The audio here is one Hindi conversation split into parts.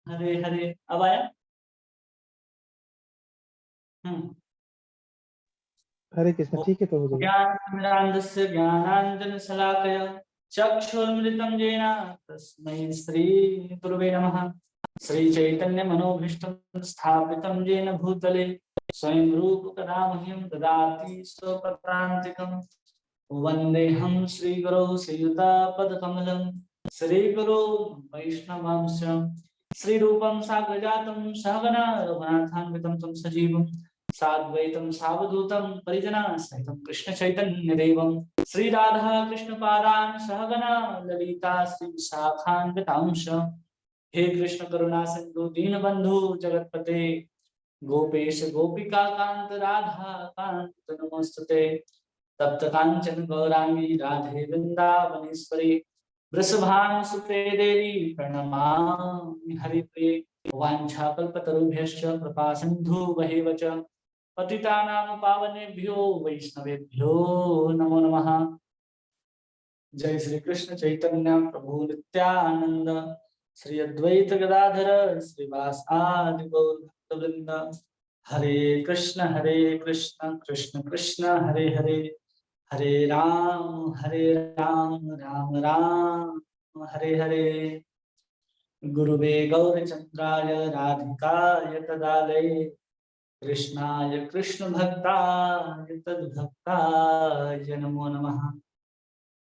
हरे हरे। अब आया। हम्म। हरे कृष्ण, ठीक है प्रभु जी। ज्ञानतिमिरान्धस्य ज्ञानाञ्जनशलाकया चक्षुरुन्मिलितं येन तस्मै श्रीगुरवे नमः। श्रीचैतन्यमनोभीष्टं स्थापितं येन भूतले स्वयं रूपकदा मह्यं ददाति स्वपदान्तिकं। वन्देऽहं श्रीगुरौ श्रीयुतापदकमलं श्रीगुरो वैष्णवांश श्रीरूपं साग्रजातं सहगना रघुनाथान्वितं तं सजीवं साद्वैतं सावधूतं परिजनान् सहितं कृष्ण चैतन्य देवं श्री राधा कृष्ण पादान् सहगना ललिता श्री विशाखान्वितांश। हे कृष्ण करुणा सिंधु दीनबंधु जगतपते गोपेश गोपिका कांत राधा कांत नमोस्तुते। तप्त कांचन गौरांगी राधे वृंदावनेश्वरी वृषभानुसुते देवी प्रणमामि हरिप्रिये। वाञ्छाकल्पतरुभ्यश्च कृपा सिन्धुभ्येव च पतितानां पावनेभ्यो वैष्णवेभ्यो नमो नमः। जय श्री कृष्ण चैतन्य प्रभु नित्यानंद श्री अद्वैत गदाधर श्रीवासादि गौर भक्तवृंद। हरे कृष्ण कृष्ण कृष्ण हरे हरे, हरे राम राम राम हरे हरे। गुरुवे गौरचंद्राय राधिकाय तदालये कृष्णाय कृष्ण भक्ताय तद्भक्ताय नमो नमः।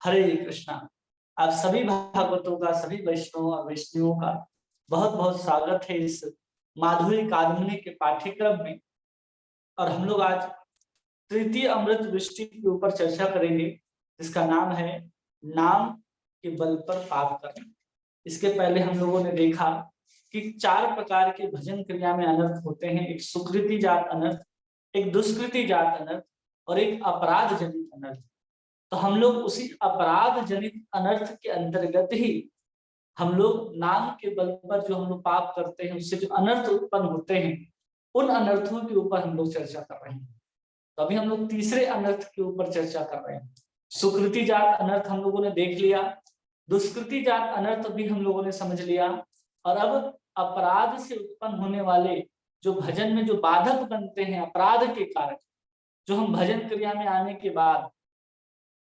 हरे कृष्णा। आप सभी भागवतों का, सभी वैष्णव और वैष्णवों का बहुत बहुत स्वागत है इस माधुरी कादम्बिनी के पाठ्यक्रम में। और हम लोग आज तृतीय अमृत वृष्टि के ऊपर चर्चा करेंगे, जिसका नाम है नाम के बल पर पाप करना। इसके पहले हम लोगों ने देखा कि 4 प्रकार के भजन क्रिया में अनर्थ होते हैं। एक सुकृति जात अनर्थ, एक दुष्कृति जात अनर्थ और एक अपराध जनित अनर्थ। तो हम लोग उसी अपराध जनित अनर्थ के अंतर्गत ही हम लोग नाम के बल पर जो हम लोग पाप करते हैं, उससे जो अनर्थ उत्पन्न होते हैं, उन अनर्थों के ऊपर हम लोग चर्चा कर रहे हैं। तो अभी हम लोग तीसरे अनर्थ के ऊपर चर्चा कर रहे हैं। सुकृति जात अनर्थ हम लोगों ने देख लिया, दुष्कृति जात अनर्थ भी हम लोगों ने समझ लिया, और अब अपराध से उत्पन्न होने वाले जो भजन में जो बाधक बनते हैं अपराध के कारण, जो हम भजन क्रिया में आने के बाद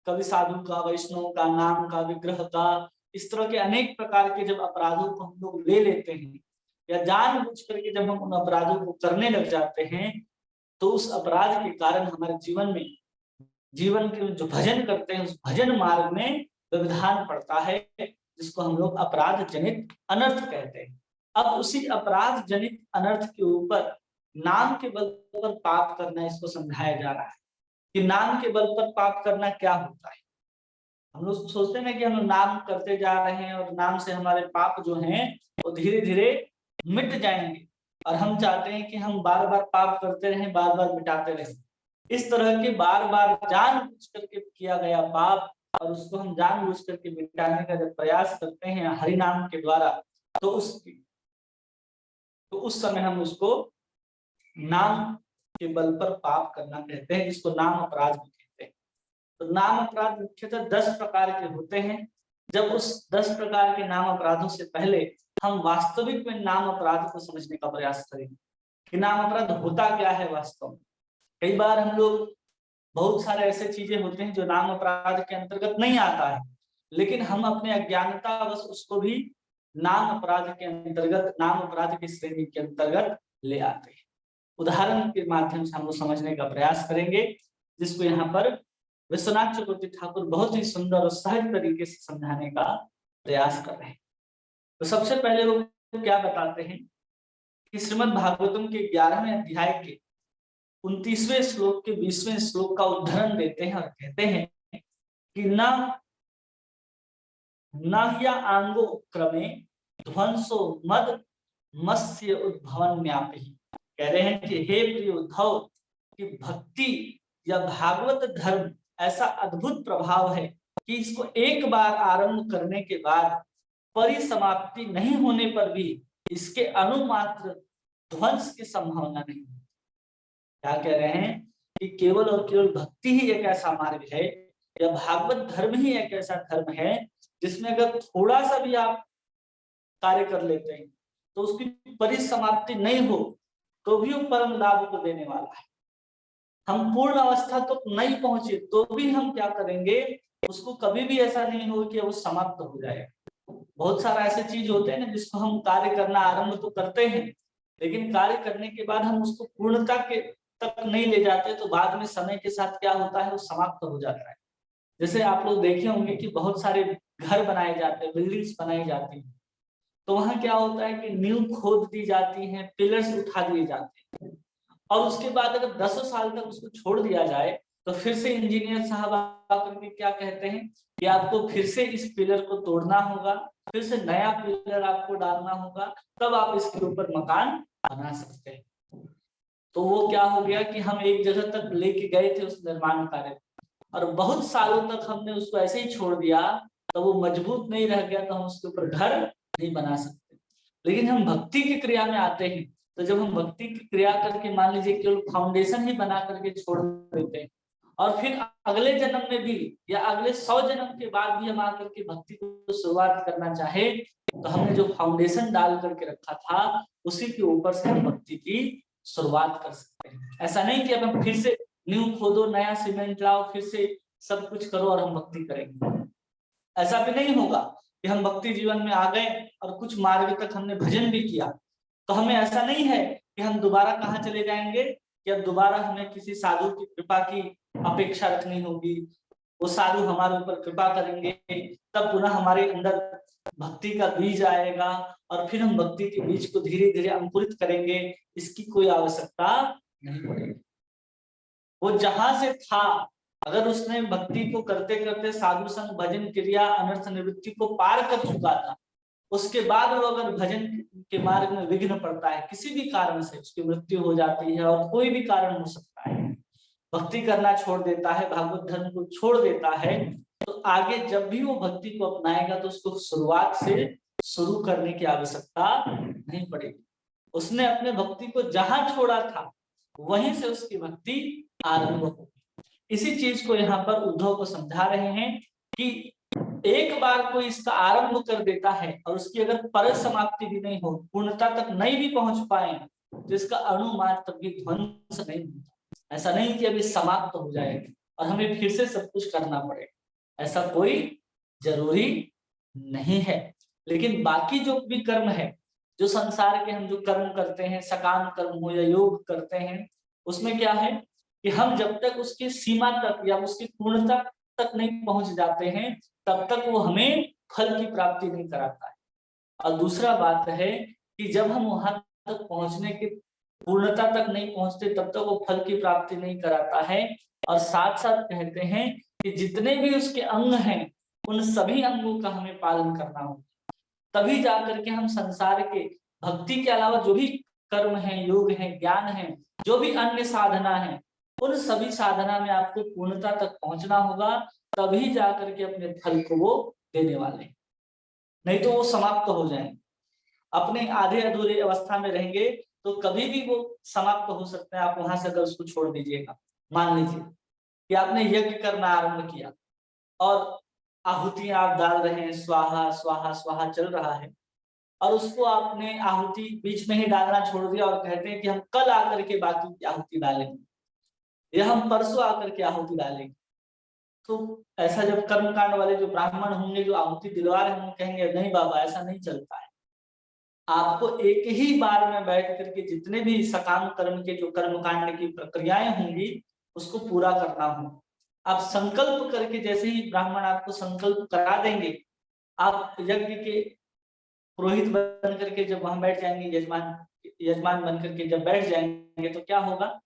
कभी साधु का, वैष्णव का, नाम का, विग्रह का, इस तरह के अनेक प्रकार के जब अपराधों को हम लोग ले लेते हैं या जानबूझ करके जब हम उन अपराधों को करने लग जाते हैं, तो उस अपराध के कारण हमारे जीवन में, जीवन के जो भजन करते हैं उस भजन मार्ग में व्यवधान पड़ता है, जिसको हम लोग अपराध जनित अनर्थ कहते हैं। अब उसी अपराध जनित अनर्थ के ऊपर नाम के बल पर पाप करना, इसको समझाया जा रहा है कि नाम के बल पर पाप करना क्या होता है। हम लोग सोचते हैं कि हम नाम करते जा रहे हैं और नाम से हमारे पाप जो हैं वो धीरे धीरे मिट जाएंगे, और हम चाहते हैं कि हम बार बार पाप करते रहें, बार बार मिटाते रहें। इस तरह के बार बार जानबूझ करके किया गया पाप और उसको हम जानबूझ करके मिटाने का जब प्रयास करते हैं हरि नाम के द्वारा, तो उस समय हम उसको नाम के बल पर पाप करना कहते हैं, जिसको नाम अपराध भी कहते हैं। तो नाम अपराध मुख्यतः 10 प्रकार के होते हैं। जब उस 10 प्रकार के नाम अपराधों से पहले हम वास्तविक में नाम अपराध को समझने का प्रयास करेंगे कि नाम अपराध होता क्या है वास्तव में। कई बार हम लोग, बहुत सारे ऐसे चीजें होते हैं जो नाम अपराध के अंतर्गत नहीं आता है, लेकिन हम अपने अज्ञानता बस उसको भी नाम अपराध के अंतर्गत, नाम अपराध की श्रेणी के अंतर्गत ले आते हैं। उदाहरण के माध्यम से हम लोग समझने का प्रयास करेंगे, जिसको यहाँ पर विश्वनाथ चक्रवर्ती ठाकुर बहुत ही सुंदर और सहज तरीके से समझाने का प्रयास कर रहे हैं। तो सबसे पहले वो क्या बताते हैं कि श्रीमद् भागवतम के 11वें अध्याय के 29वें श्लोक के 20वें श्लोक का उद्धरण देते हैं और कहते हैं कि न या आंगो क्रमे ध्वंसो मद मत्स्य उद्भवन न्यापी। कह रहे हैं कि हे प्रिय उद्धव, कि भक्ति या भागवत धर्म ऐसा अद्भुत प्रभाव है कि इसको एक बार आरंभ करने के बाद परिसमाप्ति नहीं होने पर भी इसके अनुमात्र ध्वंस की संभावना नहीं। क्या कह रहे हैं कि केवल और केवल भक्ति ही एक ऐसा मार्ग है, या भागवत धर्म ही एक ऐसा धर्म है जिसमें अगर थोड़ा सा भी आप कार्य कर लेते हैं तो उसकी परिसमाप्ति नहीं हो तो भी वो परम लाभ को देने वाला है। हम पूर्ण अवस्था तो नहीं पहुंचे तो भी हम क्या करेंगे, उसको कभी भी ऐसा नहीं हो कि वो समाप्त हो जाए। बहुत सारा ऐसे चीज होते हैं ना जिसको हम कार्य करना आरंभ तो करते हैं, लेकिन कार्य करने के बाद हम उसको पूर्णता के तक नहीं ले जाते तो बाद में समय के साथ क्या होता है, वो समाप्त हो जाता है। जैसे आप लोग देखे होंगे कि बहुत सारे घर बनाए जाते हैं, बिल्डिंग्स बनाई जाती हैं, तो वहां क्या होता है कि नींव खोद दी जाती है, पिलर्स उठा दिए जाते हैं, और उसके बाद अगर 10 साल तक उसको छोड़ दिया जाए तो फिर से इंजीनियर साहब आकर के क्या कहते हैं कि आपको फिर से इस पिलर को तोड़ना होगा, फिर से नया पिलर आपको डालना होगा, तब आप इसके ऊपर मकान बना सकते हैं। तो वो क्या हो गया कि हम एक जगह तक लेके गए थे उस निर्माण कार्य और बहुत सालों तक हमने उसको ऐसे ही छोड़ दिया, तो वो मजबूत नहीं रह गया, तो हम उसके ऊपर घर नहीं बना सकते। लेकिन हम भक्ति की क्रिया में आते हैं, तो जब हम भक्ति की क्रिया करके मान लीजिए केवल फाउंडेशन ही बना करके छोड़ देते हैं, और फिर अगले जन्म में भी या अगले 100 जन्म के बाद भी हम आकर के भक्ति को शुरुआत करना चाहे, तो हमने जो फाउंडेशन डाल करके रखा था उसी के ऊपर से हम भक्ति की शुरुआत कर सकते हैं। ऐसा नहीं कि अब हम फिर से नींव खोदो, नया सीमेंट लाओ, फिर से सब कुछ करो और हम भक्ति करेंगे। ऐसा भी नहीं होगा कि हम भक्ति जीवन में आ गए और कुछ मार्ग तक हमने भजन भी किया, तो हमें ऐसा नहीं है कि हम दोबारा कहाँ चले जाएंगे, या दोबारा हमें किसी साधु की कृपा की अपेक्षा रखनी होगी, वो साधु हमारे ऊपर कृपा करेंगे, तब पुनः हमारे अंदर भक्ति का बीज आएगा और फिर हम भक्ति के बीज को धीरे धीरे अंकुरित करेंगे। इसकी कोई आवश्यकता नहीं पड़ेगी। वो जहां से था, अगर उसने भक्ति को करते करते साधु संग भजन क्रिया अनर्थ निवृत्ति को पार कर चुका था, उसके बाद वो अगर भजन के मार्ग में विघ्न पड़ता है, किसी भी कारण से उसकी मृत्यु हो जाती है, और कोई भी कारण हो सकता है, भक्ति करना छोड़ देता है, भागवत धर्म को छोड़ देता है, तो आगे जब भी वो भक्ति को अपनाएगा तो उसको शुरुआत से शुरू करने की आवश्यकता नहीं पड़ेगी। उसने अपने भक्ति को जहां छोड़ा था वहीं से उसकी भक्ति आरंभ होगी। इसी चीज को यहाँ पर उद्धव को समझा रहे हैं कि एक बार कोई इसका आरंभ कर देता है और उसकी अगर पर समाप्ति भी नहीं हो, पूर्णता तक नहीं भी पहुंच पाए, तो इसका अणु मात्र भी ध्वंस नहीं होता। ऐसा नहीं कि अभी समाप्त हो जाएगी और हमें फिर से सब कुछ करना पड़ेगा, ऐसा कोई जरूरी नहीं है। लेकिन बाकी जो भी कर्म है, जो संसार के हम जो कर्म करते हैं, सकाम कर्म हो या योग करते हैं, उसमें क्या है कि हम जब तक उसकी सीमा तक या उसकी पूर्णता तक नहीं पहुंच जाते हैं, तब तक वो हमें फल की प्राप्ति नहीं कराता है। और दूसरा बात है कि जब हम वहां तक पहुंचने की पूर्णता तक नहीं पहुंचते, तब तक वो फल की प्राप्ति नहीं कराता है। और साथ साथ कहते हैं कि जितने भी उसके अंग हैं, उन सभी अंगों का हमें पालन करना होगा, तभी जाकर के हम संसार के भक्ति के अलावा जो भी कर्म है, योग है, ज्ञान है, जो भी अन्य साधना है, उन सभी साधना में आपको पूर्णता तक पहुंचना होगा, तभी जाकर के अपने फल को वो देने वाले हैं। नहीं तो वो समाप्त हो जाएंगे। अपने आधे अधूरे अवस्था में रहेंगे तो कभी भी वो समाप्त हो सकता है। आप वहां से अगर उसको छोड़ दीजिएगा, मान लीजिए कि आपने यज्ञ करना आरंभ किया और आहुतियां आप डाल रहे हैं, स्वाहा स्वाहा स्वाहा चल रहा है, और उसको आपने आहुति बीच में ही डालना छोड़ दिया और कहते हैं कि हम कल आकर के बाकी की आहुति डालेंगे या हम परसों आकर के आहुति डालेंगे। तो ऐसा जब कर्मकांड वाले जो ब्राह्मण होंगे, जो आहुति दिलवा रहे होंगे, कहेंगे नहीं बाबा ऐसा नहीं चलता है। आपको एक ही बार में बैठ करके जितने भी सकाम कर्म के जो कर्मकांड की प्रक्रियाएं होंगी उसको पूरा करना हो। आप संकल्प करके, जैसे ही ब्राह्मण आपको संकल्प करा देंगे, आप यज्ञ के पुरोहित बन करके जब वहां बैठ जाएंगे, यजमान बन करके जब बैठ जाएंगे, तो क्या होगा,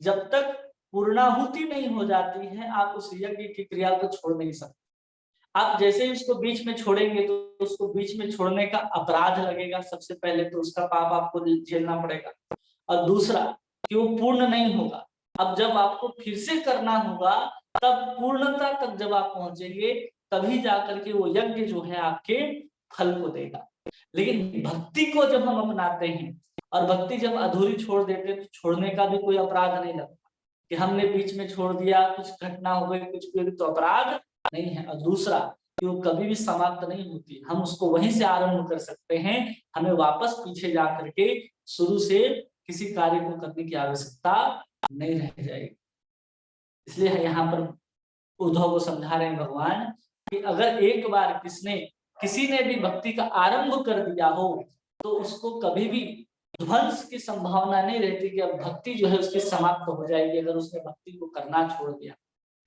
जब तक पूर्णाहुति नहीं हो जाती है आप उस यज्ञ की क्रिया को छोड़ नहीं सकते। आप जैसे ही उसको बीच में छोड़ेंगे तो उसको बीच में छोड़ने का अपराध लगेगा। सबसे पहले तो उसका पाप आपको झेलना पड़ेगा, और दूसरा कि वो पूर्ण नहीं होगा। अब जब आपको फिर से करना होगा, तब पूर्णता तक जब आप पहुंचेंगे, तभी जाकर के वो यज्ञ जो है आपके फल को देगा। लेकिन भक्ति को जब हम अपनाते हैं और भक्ति जब अधूरी छोड़ देते हैं, तो छोड़ने का भी कोई अपराध नहीं लगता कि हमने बीच में छोड़ दिया, कुछ घटना हो गई, कुछ भी, तो अपराध नहीं है। और दूसरा कि वो कभी भी समाप्त नहीं होती, हम उसको वहीं से आरंभ कर सकते हैं, हमें वापस पीछे जा करके शुरू से किसी कार्य को करने की आवश्यकता नहीं रह जाएगी। इसलिए यहाँ पर उद्धव को समझा रहे हैं भगवान कि अगर एक बार किसी ने भी भक्ति का आरंभ कर दिया हो तो उसको कभी भी ध्वंस की संभावना नहीं रहती कि अब भक्ति जो है उसकी समाप्त हो जाएगी अगर उसने भक्ति को करना छोड़ दिया।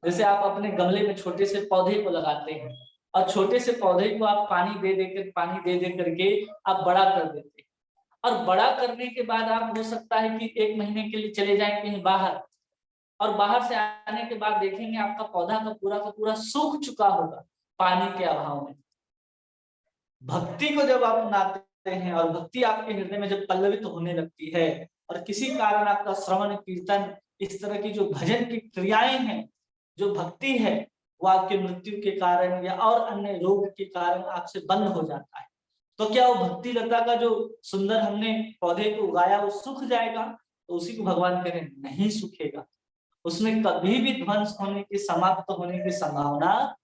जैसे आप अपने गमले में छोटे से पौधे को लगाते हैं और छोटे से पौधे को आप पानी दे दे करके आप बड़ा कर देते हैं, और बड़ा करने के बाद आप हो सकता है कि 1 महीने के लिए चले जाएं कहीं बाहर, और बाहर से आने के बाद देखेंगे आपका पौधा का पूरा सूख चुका होगा पानी के अभाव में। भक्ति को जब आप अपनाते हैं और भक्ति आपके हृदय में जब पल्लवित होने लगती है और किसी कारण आपका श्रवण कीर्तन इस तरह की जो भजन की क्रियाएं हैं, जो भक्ति है वो आपके मृत्यु के कारण या और अन्य रोग के कारण आपसे बंद हो जाता है, तो क्या वो भक्ति लता का जो सुंदर हमने पौधे को उगाया वो सूख जाएगा? तो उसी को भगवान कह रहे हैं नहीं सूखेगा, उसमें कभी भी ध्वंस होने की समाप्त होने की संभावना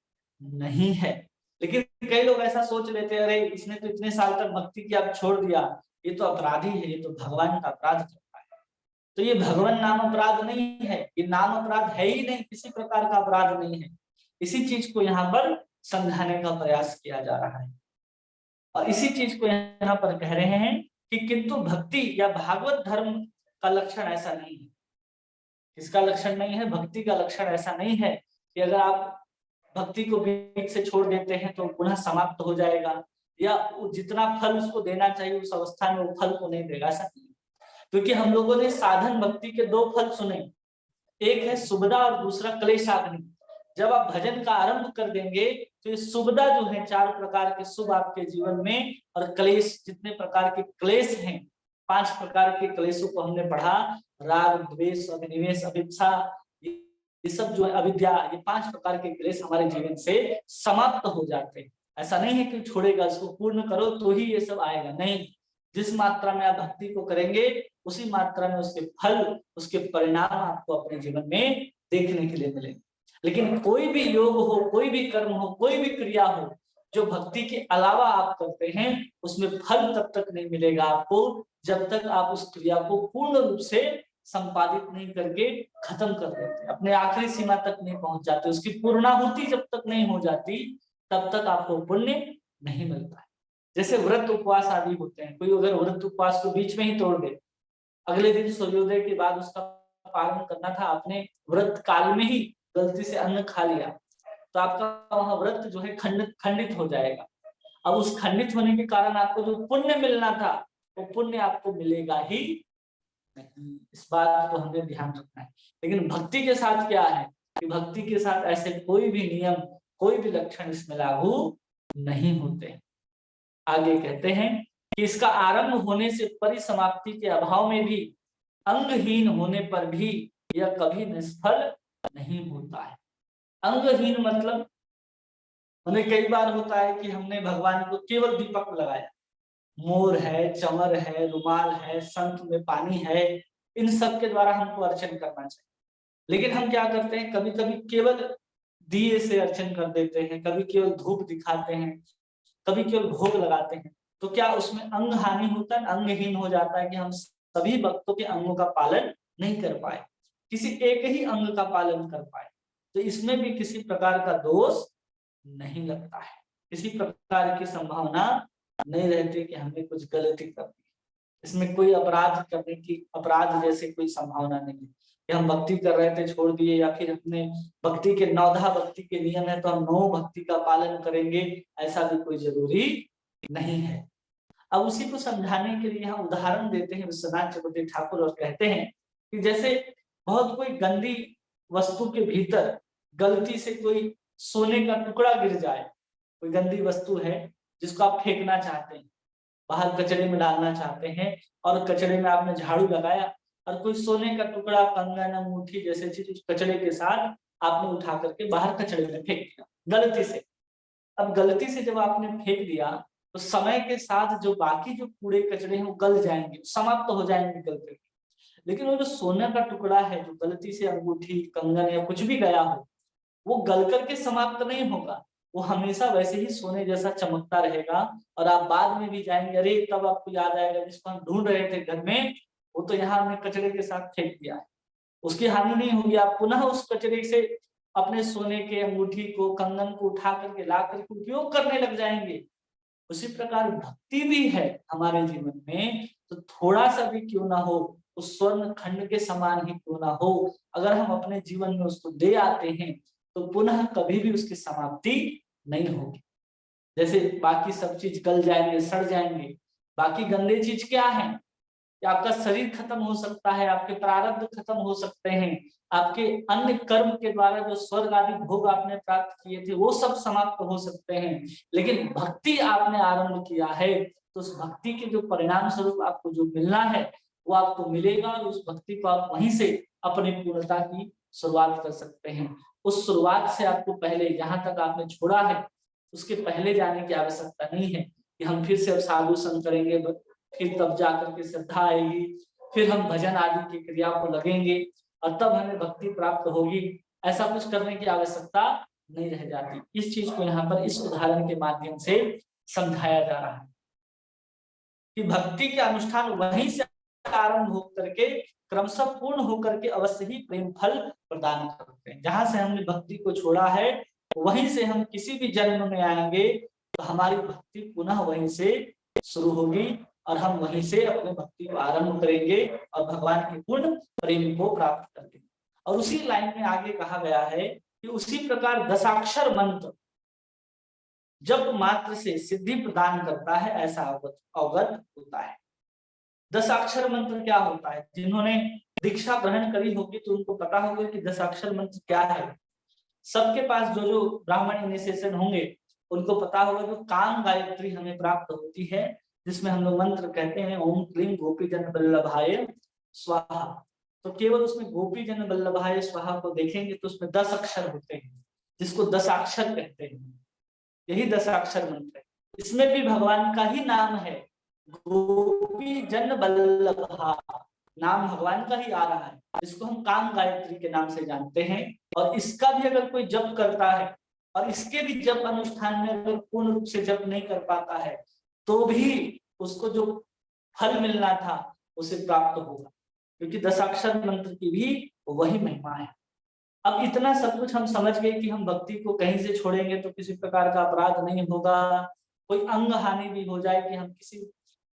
नहीं है। लेकिन कई लोग ऐसा सोच लेते हैं, अरे इसने तो इतने साल तक भक्ति की अब छोड़ दिया, ये तो अपराधी है, ये तो भगवान का अपराध करता है। तो ये भगवान नाम अपराध नहीं है, ये नाम अपराध है ही नहीं, किसी प्रकार का अपराध नहीं है। इसी चीज को यहाँ पर समझाने का प्रयास किया जा रहा है और इसी चीज को यहाँ पर कह रहे हैं कि किंतु भक्ति या भागवत धर्म का लक्षण ऐसा नहीं है। इसका लक्षण नहीं है, भक्ति का लक्षण ऐसा नहीं है कि अगर आप भक्ति को बीच से छोड़ देते हैं तो पुनः समाप्त हो जाएगा या जितना फल उसको देना चाहिए उस अवस्था में वो फल को नहीं देगा, ऐसा नहीं। क्योंकि हम लोगों ने साधन भक्ति के 2 फल सुने, एक है सुबदा और दूसरा क्लेशाग्नि। जब आप भजन का आरंभ कर देंगे तो ये सुबदा जो है 4 प्रकार के शुभ आपके जीवन में, और क्लेश जितने प्रकार के क्लेश हैं 5 प्रकार के क्लेशों को हमने पढ़ा, राग द्वेष अभिनिवेश अभिप्सा, ये सब जो है अविद्या, ये 5 प्रकार के क्लेश हमारे जीवन से समाप्त हो जाते हैं। ऐसा नहीं है कि छोड़ेगा, इसको पूर्ण करो तो ही ये सब आएगा, नहीं। जिस मात्रा में आप भक्ति को करेंगे उसी मात्रा में उसके फल, उसके परिणाम आपको अपने जीवन में देखने के लिए मिलेंगे। लेकिन कोई भी योग हो, कोई भी कर्म हो, कोई भी क्रिया हो जो भक्ति के अलावा आप करते हैं उसमें फल तब तक नहीं मिलेगा आपको जब तक आप उस क्रिया को पूर्ण रूप से संपादित नहीं करके खत्म कर देते, अपने आखिरी सीमा तक नहीं पहुंच जाते, उसकी पूर्णाहुति जब तक नहीं हो जाती तब तक आपको पुण्य नहीं मिलता है। जैसे व्रत उपवास आदि होते हैं, कोई अगर व्रत उपवास को बीच में ही तोड़ दे, अगले दिन सूर्योदय के बाद उसका पालन करना था, आपने व्रत काल में ही गलती से अन्न खा लिया तो आपका वह व्रत जो है खंडित हो जाएगा। अब उस खंडित होने के कारण आपको जो पुण्य मिलना था वो पुण्य आपको मिलेगा ही नहीं, इस बात को हमें ध्यान रखना है। लेकिन भक्ति के साथ क्या है कि भक्ति के साथ ऐसे कोई भी नियम, कोई भी लक्षण इसमें लागू नहीं होते। आगे कहते हैं कि इसका आरंभ होने से परिसमाप्ति के अभाव में भी, अंगहीन होने पर भी यह कभी निष्फल नहीं होता है। अंगहीन मतलब हमें कई बार होता है कि हमने भगवान को केवल दीपक लगाया, मोर है, चमर है, रुमाल है, संत में पानी है, इन सब के द्वारा हमको अर्चन करना चाहिए। लेकिन हम क्या करते हैं, कभी कभी केवल दिए से अर्चन कर देते हैं, कभी केवल धूप दिखाते हैं, कभी केवल भोग लगाते हैं। तो क्या उसमें अंग हानि होता है, अंगहीन हो जाता है कि हम सभी भक्तों के अंगों का पालन नहीं कर पाए, किसी एक ही अंग का पालन कर पाए, तो इसमें भी किसी प्रकार का दोष नहीं लगता है, किसी प्रकार की संभावना नहीं रहती कि हमने कुछ गलती कर दी, इसमें कोई अपराध करने की, अपराध जैसे कोई संभावना नहीं है कि हम भक्ति कर रहे थे छोड़ दिए, या फिर अपने भक्ति के 9 भक्ति के नियम है तो हम 9 भक्ति का पालन करेंगे, ऐसा भी कोई जरूरी नहीं है। अब उसी को समझाने के लिए हम उदाहरण देते हैं विश्वनाथ चक्रवर्ती ठाकुर और कहते हैं कि जैसे बहुत कोई गंदी वस्तु के भीतर गलती से कोई सोने का टुकड़ा गिर जाए, कोई गंदी वस्तु है जिसको आप फेंकना चाहते हैं, बाहर कचरे में डालना चाहते हैं, और कचरे में आपने झाड़ू लगाया और कोई सोने का टुकड़ा, कंगन, अंगूठी जैसे चीज कचरे के साथ आपने उठा करके बाहर कचरे में फेंक दिया गलती से। अब गलती से जब आपने फेंक दिया तो समय के साथ जो बाकी जो कूड़े कचरे हैं वो गल जाएंगे, समाप्त हो जाएंगे गलती। लेकिन वो जो सोने का टुकड़ा है जो गलती से अंगूठी, कंगन या कुछ भी गया हो, वो गल करके समाप्त नहीं होगा, वो हमेशा वैसे ही सोने जैसा चमकता रहेगा। और आप बाद में भी जाएंगे, अरे तब आपको याद आएगा जिसको हम ढूंढ रहे थे घर में, वो तो यहाँ हमने कचरे के साथ फेंक दिया है। उसकी हानि नहीं होगी, आप पुनः उस कचरे से अपने सोने के अंगूठी को, कंगन को उठा करके ला करके उपयोग करने लग जाएंगे। उसी प्रकार भक्ति भी है हमारे जीवन में, तो थोड़ा सा भी क्यों ना हो, उस स्वर्ण खंड के समान ही क्यों ना हो, अगर हम अपने जीवन में उसको दे आते हैं तो पुनः कभी भी उसकी समाप्ति नहीं होगी। जैसे बाकी सब चीज गल जाएंगे, सड़ जाएंगे, बाकी गंदे चीज क्या है कि आपका शरीर खत्म हो सकता है, आपके प्रारब्ध खत्म हो सकते हैं, आपके अन्य कर्म के द्वारा जो स्वर्ग आदि भोग आपने प्राप्त किए थे वो सब समाप्त हो सकते हैं। लेकिन भक्ति आपने आरंभ किया है तो उस भक्ति के जो परिणाम स्वरूप आपको जो मिलना है वो आपको मिलेगा, और उस भक्ति को आप वहीं से अपनी पूर्णता की शुरुआत कर सकते हैं। उस शुरुआत से आपको पहले जहां तक आपने छोड़ा है उसके पहले जाने की आवश्यकता नहीं है कि हम फिर से अब साधु संग करेंगे, फिर तब जाकर के श्रद्धा आएगी, फिर हम भजन आदि की क्रिया को लगेंगे और तब हमें भक्ति प्राप्त होगी। ऐसा कुछ करने की आवश्यकता नहीं रह जाती। इस चीज को यहाँ पर इस उदाहरण के माध्यम से समझाया जा रहा है कि भक्ति के अनुष्ठान वहीं से आरंभ होकर के क्रमशः पूर्ण होकर के अवश्य ही प्रेम फल प्रदान करते हैं। जहां से हमने भक्ति को छोड़ा है वहीं से हम किसी भी जन्म में आएंगे तो हमारी भक्ति पुनः वहीं से शुरू होगी और हम वहीं से अपने भक्ति को आरंभ करेंगे और भगवान के पूर्ण प्रेम को प्राप्त करेंगे। और उसी लाइन में आगे कहा गया है कि उसी प्रकार दशाक्षर मंत्र जब मात्र से सिद्धि प्रदान करता है ऐसा अवगत होता है। दशाक्षर मंत्र क्या होता है? जिन्होंने दीक्षा ग्रहण करी होगी तो उनको पता होगा कि दशाक्षर मंत्र क्या है। सबके पास जो जो ब्राह्मण इनिशिएशन होंगे उनको पता होगा कि काम गायत्री हमें प्राप्त होती है, जिसमें हम लोग मंत्र कहते हैं ओम क्लीं गोपी जन वल्लभाय स्वाहा। तो केवल उसमें गोपी जन वल्लभाय स्वाहा को देखेंगे तो उसमें 10 अक्षर होते हैं जिसको दशाक्षर कहते हैं। यही दशाक्षर मंत्र है। इसमें भी भगवान का ही नाम है, गोपी जन वल्लभा, नाम भगवान का ही आ रहा है, जिसको हम काम गायत्री के नाम से जानते हैं। और इसका भी अगर कोई जप करता है और इसके भी जप अनुष्ठान में अगर पूर्ण रूप से जप नहीं कर पाता है तो भी उसको जो फल मिलना था उसे प्राप्त होगा, क्योंकि दशाक्षर मंत्र की भी वही महिमा है। अब इतना सब कुछ हम समझ गए कि हम भक्ति को कहीं से छोड़ेंगे तो किसी प्रकार का अपराध नहीं होगा, कोई अंग हानि भी हो जाए कि हम किसी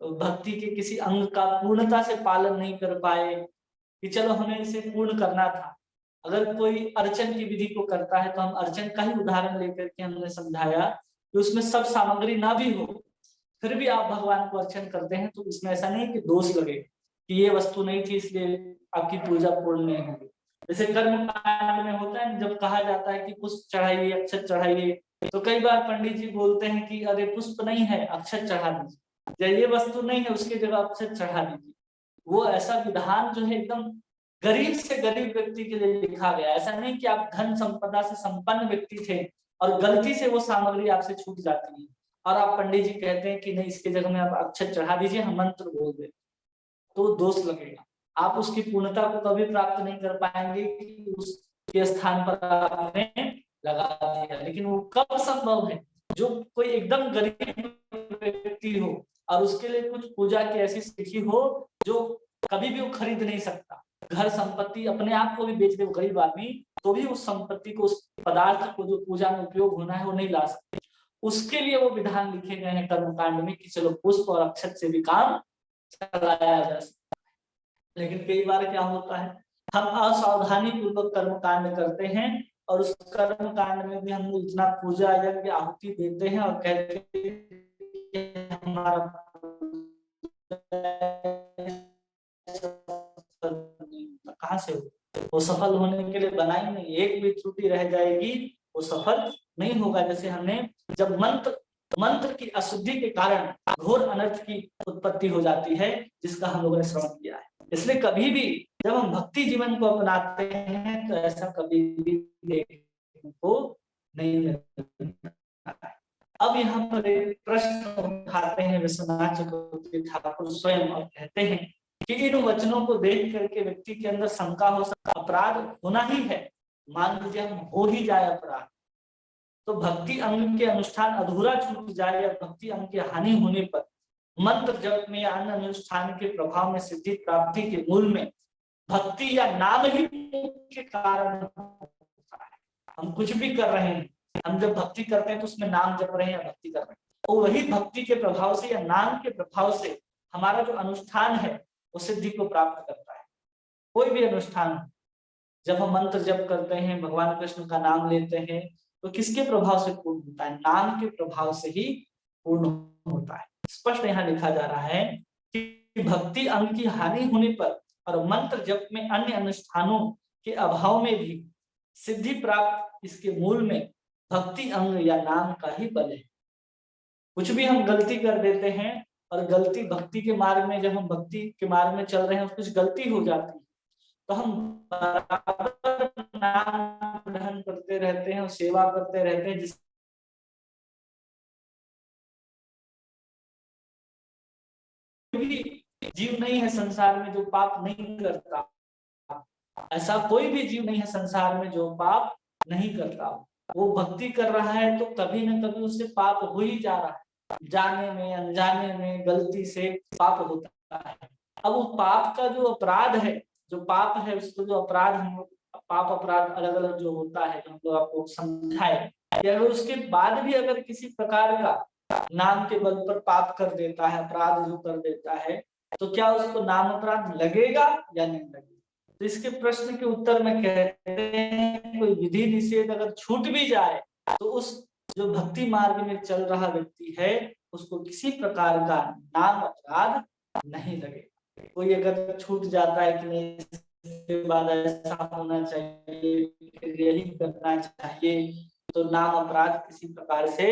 भक्ति के किसी अंग का पूर्णता से पालन नहीं कर पाए कि चलो हमें इसे पूर्ण करना था। अगर कोई अर्चन की विधि को करता है तो हम अर्चन का ही उदाहरण लेकर के हमने समझाया कि उसमें सब सामग्री ना भी हो फिर भी आप भगवान को अर्चन करते हैं तो इसमें ऐसा नहीं कि दोष लगे कि ये वस्तु नहीं थी इसलिए आपकी पूजा पूर्ण नहीं होगी। जैसे कर्म कांड में होता है जब कहा जाता है कि पुष्प चढ़ाइए, अक्षत चढ़ाइए, तो कई बार पंडित जी बोलते हैं कि अरे पुष्प नहीं है, अक्षत चढ़ा दीजिए, या ये वस्तु नहीं है उसकी जगह अक्षत चढ़ा दीजिए। वो ऐसा विधान जो है एकदम गरीब से गरीब व्यक्ति के लिए लिखा गया। ऐसा नहीं कि आप धन संपदा से संपन्न व्यक्ति थे और गलती से वो सामग्री आपसे छूट जाती है और आप पंडित जी कहते हैं कि नहीं इसके जगह में आप अक्षत चढ़ा दीजिए, हम मंत्र बोल दे, तो दोष लगेगा। आप उसकी पूर्णता को कभी प्राप्त नहीं कर पाएंगे कि उसके स्थान पर आपने लगा दिया। लेकिन वो कब संभव है? जो कोई एकदम गरीब व्यक्ति हो और उसके लिए कुछ पूजा की ऐसी स्थिति हो जो कभी भी वो खरीद नहीं सकता, घर संपत्ति अपने आप को भी बेच दे वो गरीब आदमी, तो भी उस संपत्ति को, उस पदार्थ को जो पूजा में उपयोग होना है वो नहीं ला सकते। उसके लिए वो विधान लिखे गए हैं कर्मकांड में कि चलो पुष्प और अक्षत से भी काम चलाया जा सकता है। लेकिन कई बार क्या होता है, हम असावधानी पूर्वक कर्मकांड करते हैं और उस कर्मकांड में भी हम इतना पूजा यज्ञ आहुति देते हैं और कहते हैं हमारा कहाँ से वो सफल होने के लिए बनाई नहीं, एक भी त्रुटि रह जाएगी वो सफल नहीं होगा। जैसे हमने जब मंत्र की अशुद्धि के कारण घोर अनर्थ की उत्पत्ति हो जाती है जिसका हम लोगों ने श्रवण किया है। इसलिए कभी भी जब हम भक्ति जीवन को अपनाते हैं तो ऐसा कभी भी देखने को नहीं मिलता है। अब यहाँ पर एक प्रश्न उठाते हैं विश्वनाथ चक्रवर्ती ठाकुर स्वयं और कहते हैं कि इन वचनों को देख करके व्यक्ति के अंदर शंका हो सकता, अपराध होना ही है, मान लीजिए हम हो ही जाए अपराध, तो भक्ति अंग के अनुष्ठान अधूरा छूट जाए या भक्ति अंग की हानि होने पर मंत्र जप में या अन्य अनुष्ठान के प्रभाव में सिद्धि प्राप्ति के मूल में भक्ति या नाम ही के कारण होता है। हम कुछ भी कर रहे हैं, हम जब भक्ति करते हैं तो उसमें नाम जप रहे हैं या भक्ति कर रहे हैं, और वही भक्ति के प्रभाव से या नाम के प्रभाव से हमारा जो अनुष्ठान है वो सिद्धि को प्राप्त करता है। कोई भी अनुष्ठान, जब हम मंत्र जप करते हैं, भगवान कृष्ण का नाम लेते हैं, तो किसके प्रभाव से पूर्ण होता है? नाम के प्रभाव से ही पूर्ण होता है। स्पष्ट यहाँ लिखा जा रहा है कि भक्ति अंग की हानि होने पर और मंत्र जप में अन्य अनुष्ठानों के अभाव में भी सिद्धि प्राप्त इसके मूल में भक्ति अंग या नाम का ही बल है। कुछ भी हम गलती कर देते हैं और गलती भक्ति के मार्ग में, जब हम भक्ति के मार्ग में चल रहे हैं, कुछ गलती हो जाती है तो हम बराबर नाम ग्रहण करते रहते हैं और सेवा करते रहते हैं, जिस भी जीव नहीं है संसार में जो पाप नहीं करता। ऐसा कोई भी जीव नहीं है संसार में जो पाप नहीं करता। वो भक्ति कर रहा है तो कभी न कभी उससे पाप हो ही जा रहा है, जाने में अनजाने में गलती से पाप होता है। अब वो पाप का जो अपराध है, जो पाप है, उसको जो अपराध हम लोग, पाप अपराध अलग अलग जो होता है, हम लोग आपको समझाए कि अगर उसके बाद भी अगर किसी प्रकार का नाम के बल पर पाप कर देता है, अपराध जो कर देता है, तो क्या उसको नाम अपराध लगेगा या नहीं लगेगा? तो इसके प्रश्न के उत्तर में कहते हैं कोई विधि निषेध अगर छूट भी जाए तो उस जो भक्ति मार्ग में चल रहा व्यक्ति है उसको किसी प्रकार का नाम अपराध नहीं लगेगा। कोई अगर छूट जाता है कि नहीं इसके बाद ऐसा होना चाहिए, फिर यही करना चाहिए, तो नाम अपराध किसी प्रकार से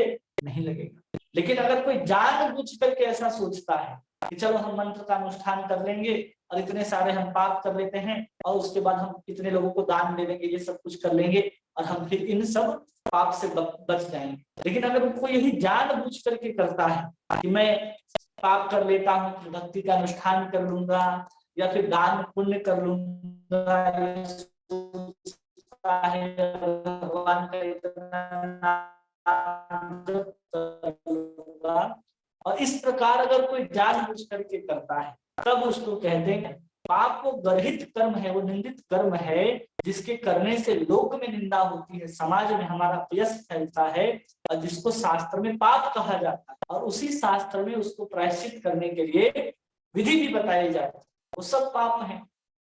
नहीं लगेगा। लेकिन अगर कोई जानबूझ करके ऐसा सोचता है कि चलो हम मंत्र का अनुष्ठान कर लेंगे और इतने सारे हम पाप कर लेते हैं और उसके बाद हम इतने लोगों को दान दे देंगे, ये सब कुछ कर लेंगे और हम फिर इन सब पाप से बच जाएंगे। लेकिन अगर वो यही जानबूझ करके करता है कि मैं पाप कर लेता हूँ, भक्ति का अनुष्ठान कर लूंगा या फिर दान पुण्य कर लूंगा, भगवान का इतना और इस प्रकार अगर कोई जानबूझ करके करता है तब उसको कहते हैं पाप वो गर्हित कर्म है, वो निंदित कर्म है, जिसके करने से लोक में निंदा होती है, समाज में हमारा अपयश फैलता है और जिसको शास्त्र में पाप कहा जाता है। और उसी शास्त्र में उसको प्रायश्चित करने के लिए विधि भी बताई जाती है, वो सब पाप है।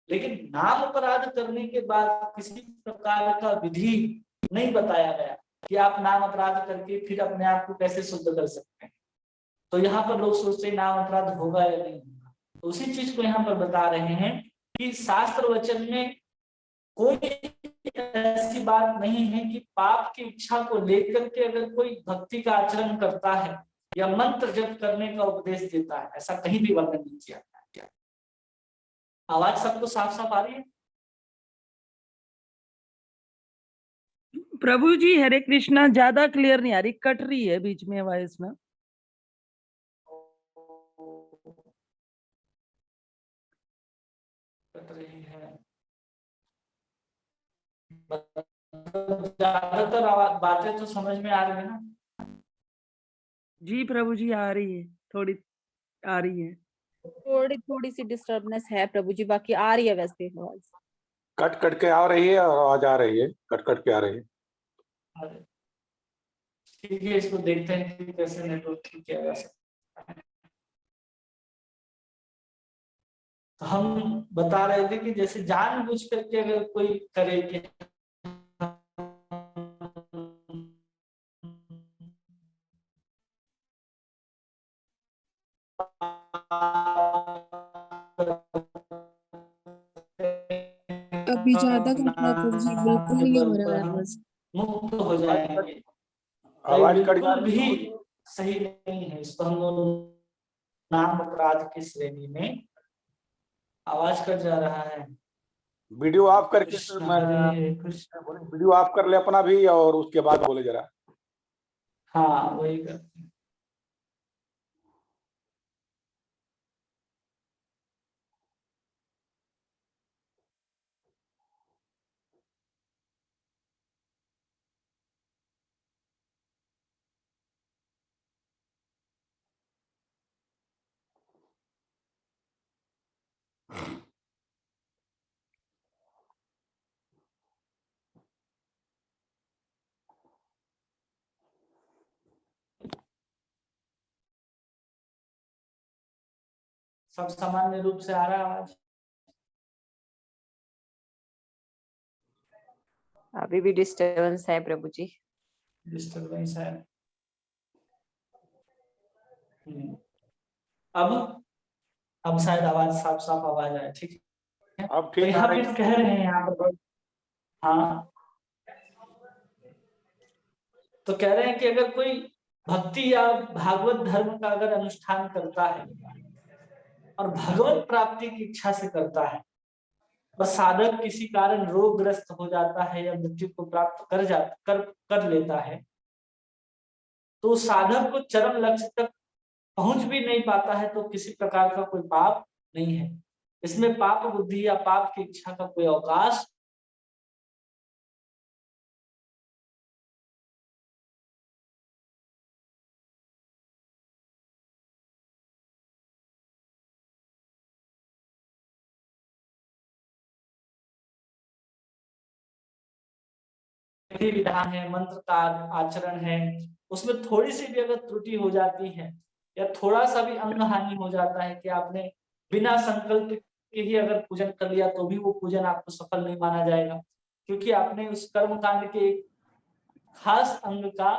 लेकिन नाम अपराध करने के बाद किसी प्रकार का विधि नहीं बताया गया कि आप नाम अपराध करके फिर अपने आप को कैसे शुद्ध कर सकते हैं। तो यहाँ पर लोग सोचते हैं नाम अपराध होगा या नहीं होगा, तो उसी चीज को यहाँ पर बता रहे हैं कि शास्त्र वचन में कोई ऐसी बात नहीं है कि पाप की इच्छा को लेकर के अगर कोई भक्ति का आचरण करता है या मंत्र जप करने का उपदेश देता है, ऐसा कहीं भी वर्णन नहीं किया गया। आवाज सबको साफ साफ आ रही है? प्रभु जी हरे कृष्णा, ज्यादा क्लियर नहीं आ रही, कट रही है बीच में वॉइस में। कट रही है, ज्यादातर बातें तो समझ में आ रही है ना? जी प्रभु जी आ रही है, थोड़ी आ रही है। थोड़ी थोड़ी सी डिस्टर्बनेस है प्रभु जी, बाकी आ रही है वैसे आवाज। कट कट के आ रही है और आवाज आ रही है, कट कट के आ रही है। ठीक है, इसको देखते हैं कि कैसे नेटवर्क ठीक किया जा सकता है। तो हम बता रहे थे कि जैसे जानबूझ करके अगर कोई करे कि अभी ज्यादा कट रहा है प्रभु जी, बिल्कुल नहीं हो रहा है आवाज। मुक्त हो जाएंगे, आवाज कट बिल्कुल भी सही नहीं है। इसको हम लोग नाम अपराध की श्रेणी में, आवाज कट जा रहा है। वीडियो ऑफ करके वीडियो ऑफ कर ले अपना भी और उसके बाद बोले जरा। हाँ वही करते हैं। सब सामान्य रूप से आ रहा है आवाज? अभी भी डिस्टरबेंस है प्रभु जी। डिस्टरबेंस है। अब शायद आवाज साफ साफ आवाज आए, ठीक है। अब तो ठीक आ यहाँ रही पे है। कह रहे हैं यहाँ पर, हाँ, तो कह रहे हैं कि अगर कोई भक्ति या भागवत धर्म का अगर अनुष्ठान करता है और भगवत प्राप्ति की इच्छा से करता है और साधक किसी कारण रोगग्रस्त हो जाता है या मृत्यु को प्राप्त कर लेता है, तो साधक को चरम लक्ष्य तक पहुंच भी नहीं पाता है, तो किसी प्रकार का कोई पाप नहीं है। इसमें पाप बुद्धि या पाप की इच्छा का कोई अवकाश विधान है, मंत्र का आचरण है, उसमें थोड़ी सी भी अगर त्रुटि हो जाती है या थोड़ा सा भी अंग हानि हो जाता है कि आपने बिना संकल्प के ही अगर पूजन कर लिया, तो भी वो पूजन आपको सफल नहीं माना जाएगा, क्योंकि आपने उस कर्म कांड के एक खास अंग का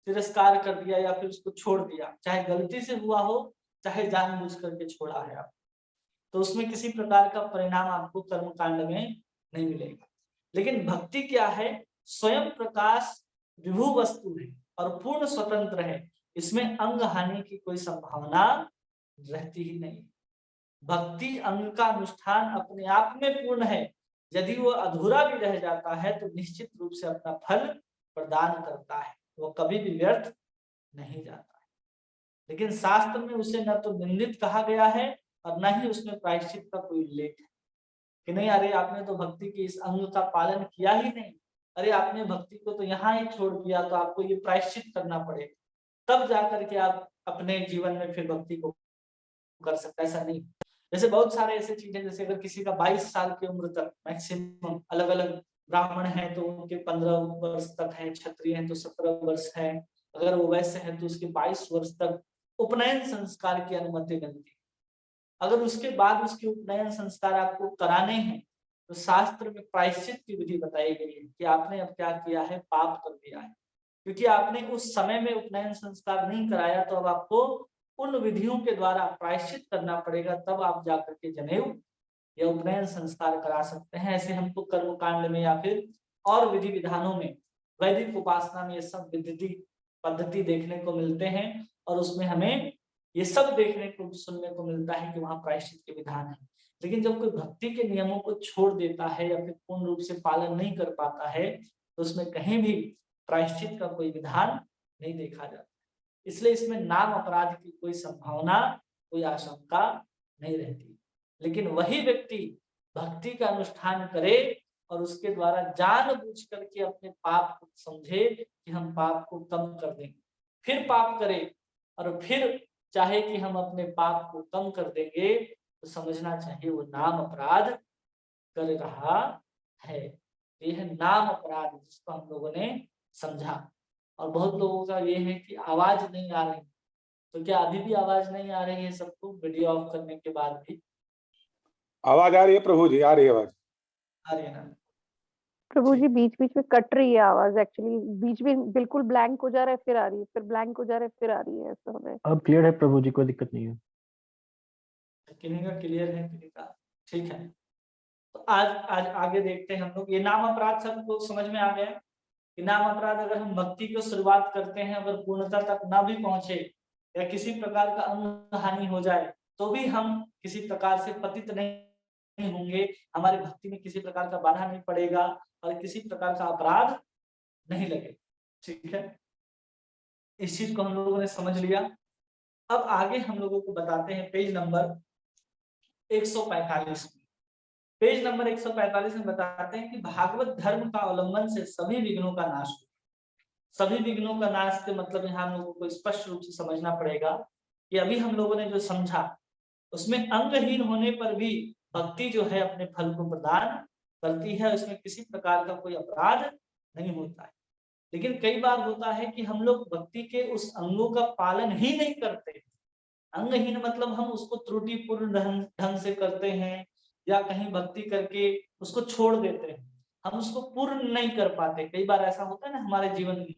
तिरस्कार कर दिया या फिर उसको छोड़ दिया, चाहे गलती से हुआ हो चाहे जानबूझ करके छोड़ा है आप, तो उसमें किसी प्रकार का परिणाम आपको कर्म कांड में नहीं मिलेगा। लेकिन भक्ति क्या है? स्वयं प्रकाश विभू वस्तु है और पूर्ण स्वतंत्र है, इसमें अंग हानि की कोई संभावना रहती ही नहीं। भक्ति अंग का अनुष्ठान अपने आप में पूर्ण है, यदि वो अधूरा भी रह जाता है तो निश्चित रूप से अपना फल प्रदान करता है, वो कभी भी व्यर्थ नहीं जाता है। लेकिन शास्त्र में उसे न तो निंदित कहा गया है और न ही उसमें प्रायश्चित का कोई उल्लेख है कि नहीं, अरे आपने तो भक्ति के इस अंग का पालन किया ही नहीं, अरे आपने भक्ति को तो यहाँ ही छोड़ दिया, तो आपको ये प्रायश्चित करना पड़ेगा, तब जाकर के आप अपने जीवन में फिर भक्ति को कर सकते। ऐसा नहीं। जैसे बहुत सारे ऐसे चीजें, जैसे अगर किसी का 22 साल की उम्र तक मैक्सिमम, अलग अलग ब्राह्मण है तो उनके 15 वर्ष तक है, क्षत्रिय है तो 17 वर्ष है, अगर वो वैसे है तो उसके 22 वर्ष तक उपनयन संस्कार की अनुमति मिलती है। अगर उसके बाद उसके उपनयन संस्कार आपको कराने हैं तो शास्त्र में प्रायश्चित की विधि बताई गई है कि आपने अब क्या किया है, पाप कर दिया है, क्योंकि आपने उस समय में उपनयन संस्कार नहीं कराया, तो अब आपको उन विधियों के द्वारा प्रायश्चित करना पड़ेगा, तब आप जाकर के जनेऊ या उपनयन संस्कार करा सकते हैं। ऐसे हमको कर्म कांड में या फिर और विधि विधानों में, वैदिक उपासना में ये सब विधि पद्धति देखने को मिलते हैं और उसमें हमें ये सब देखने को सुनने को मिलता है कि वहां प्रायश्चित के विधान है। लेकिन जब कोई भक्ति के नियमों को छोड़ देता है या फिर पूर्ण रूप से पालन नहीं कर पाता है, तो उसमें कहीं भी प्रायश्चित का कोई विधान नहीं देखा जाता। इसलिए इसमें नाम अपराध की कोई संभावना, कोई आशंका नहीं रहती। लेकिन वही व्यक्ति भक्ति का अनुष्ठान करे और उसके द्वारा जानबूझ करके अपने पाप को समझे कि हम पाप को कम कर देंगे, फिर पाप करे और फिर चाहे कि हम अपने पाप को कम कर देंगे, तो समझना चाहिए वो नाम अपराध कर रहा है। यह नाम अपराध जिसको हम लोगों ने समझा। और बहुत लोगों का ये है कि आवाज नहीं आ रही, तो क्या अभी भी आवाज नहीं आ रही है सबको वीडियो ऑफ करने के बाद भी? आवाज आ रही है प्रभु जी, आ रही है आवाज। आ रही है ना प्रभु जी? बीच बीच में कट रही है आवाज, एक्चुअली बीच में बिल्कुल ब्लैंक हो जा रहा है, फिर आ रही है, फिर ब्लैंक हो जा रहा है, फिर आ रही है, ऐसा हो रहा है। अब क्लियर है प्रभु जी, कोई दिक्कत नहीं है। किन्हीं का क्लियर है, किन्हीं का ठीक है। तो आज आगे देखते हैं हम लोग। ये नाम अपराध सबको समझ में आ गया कि नाम अपराध अगर हम भक्ति को शुरुआत करते हैं, अगर पूर्णता तक ना भी पहुंचे या किसी प्रकार का अंग हानि हो जाए, तो भी हम किसी प्रकार से पतित नहीं होंगे, हमारी भक्ति में किसी प्रकार का बाधा नहीं पड़ेगा और किसी प्रकार का अपराध नहीं लगेगा। ठीक है, इस चीज को हम लोगों ने समझ लिया। अब आगे हम लोगों को बताते हैं पेज नंबर 145 में। पेज नंबर 145 में बताते हैं कि भागवत धर्म का अवलंबन से सभी विघ्नों का नाश हो। सभी विघ्नों का नाश के मतलब यहाँ हम लोगों को स्पष्ट रूप से समझना पड़ेगा कि अभी हम लोगों ने जो समझा उसमें अंगहीन होने पर भी भक्ति जो है अपने फल को प्रदान करती है, उसमें किसी प्रकार का कोई अपराध नहीं होता है। लेकिन कई बार होता है कि हम लोग भक्ति के उस अंगों का पालन ही नहीं करते, अंगहीन मतलब हम उसको त्रुटिपूर्ण ढंग से करते हैं या कहीं भक्ति करके उसको छोड़ देते हैं, हम उसको पूर्ण नहीं कर पाते। कई बार ऐसा होता है ना हमारे जीवन में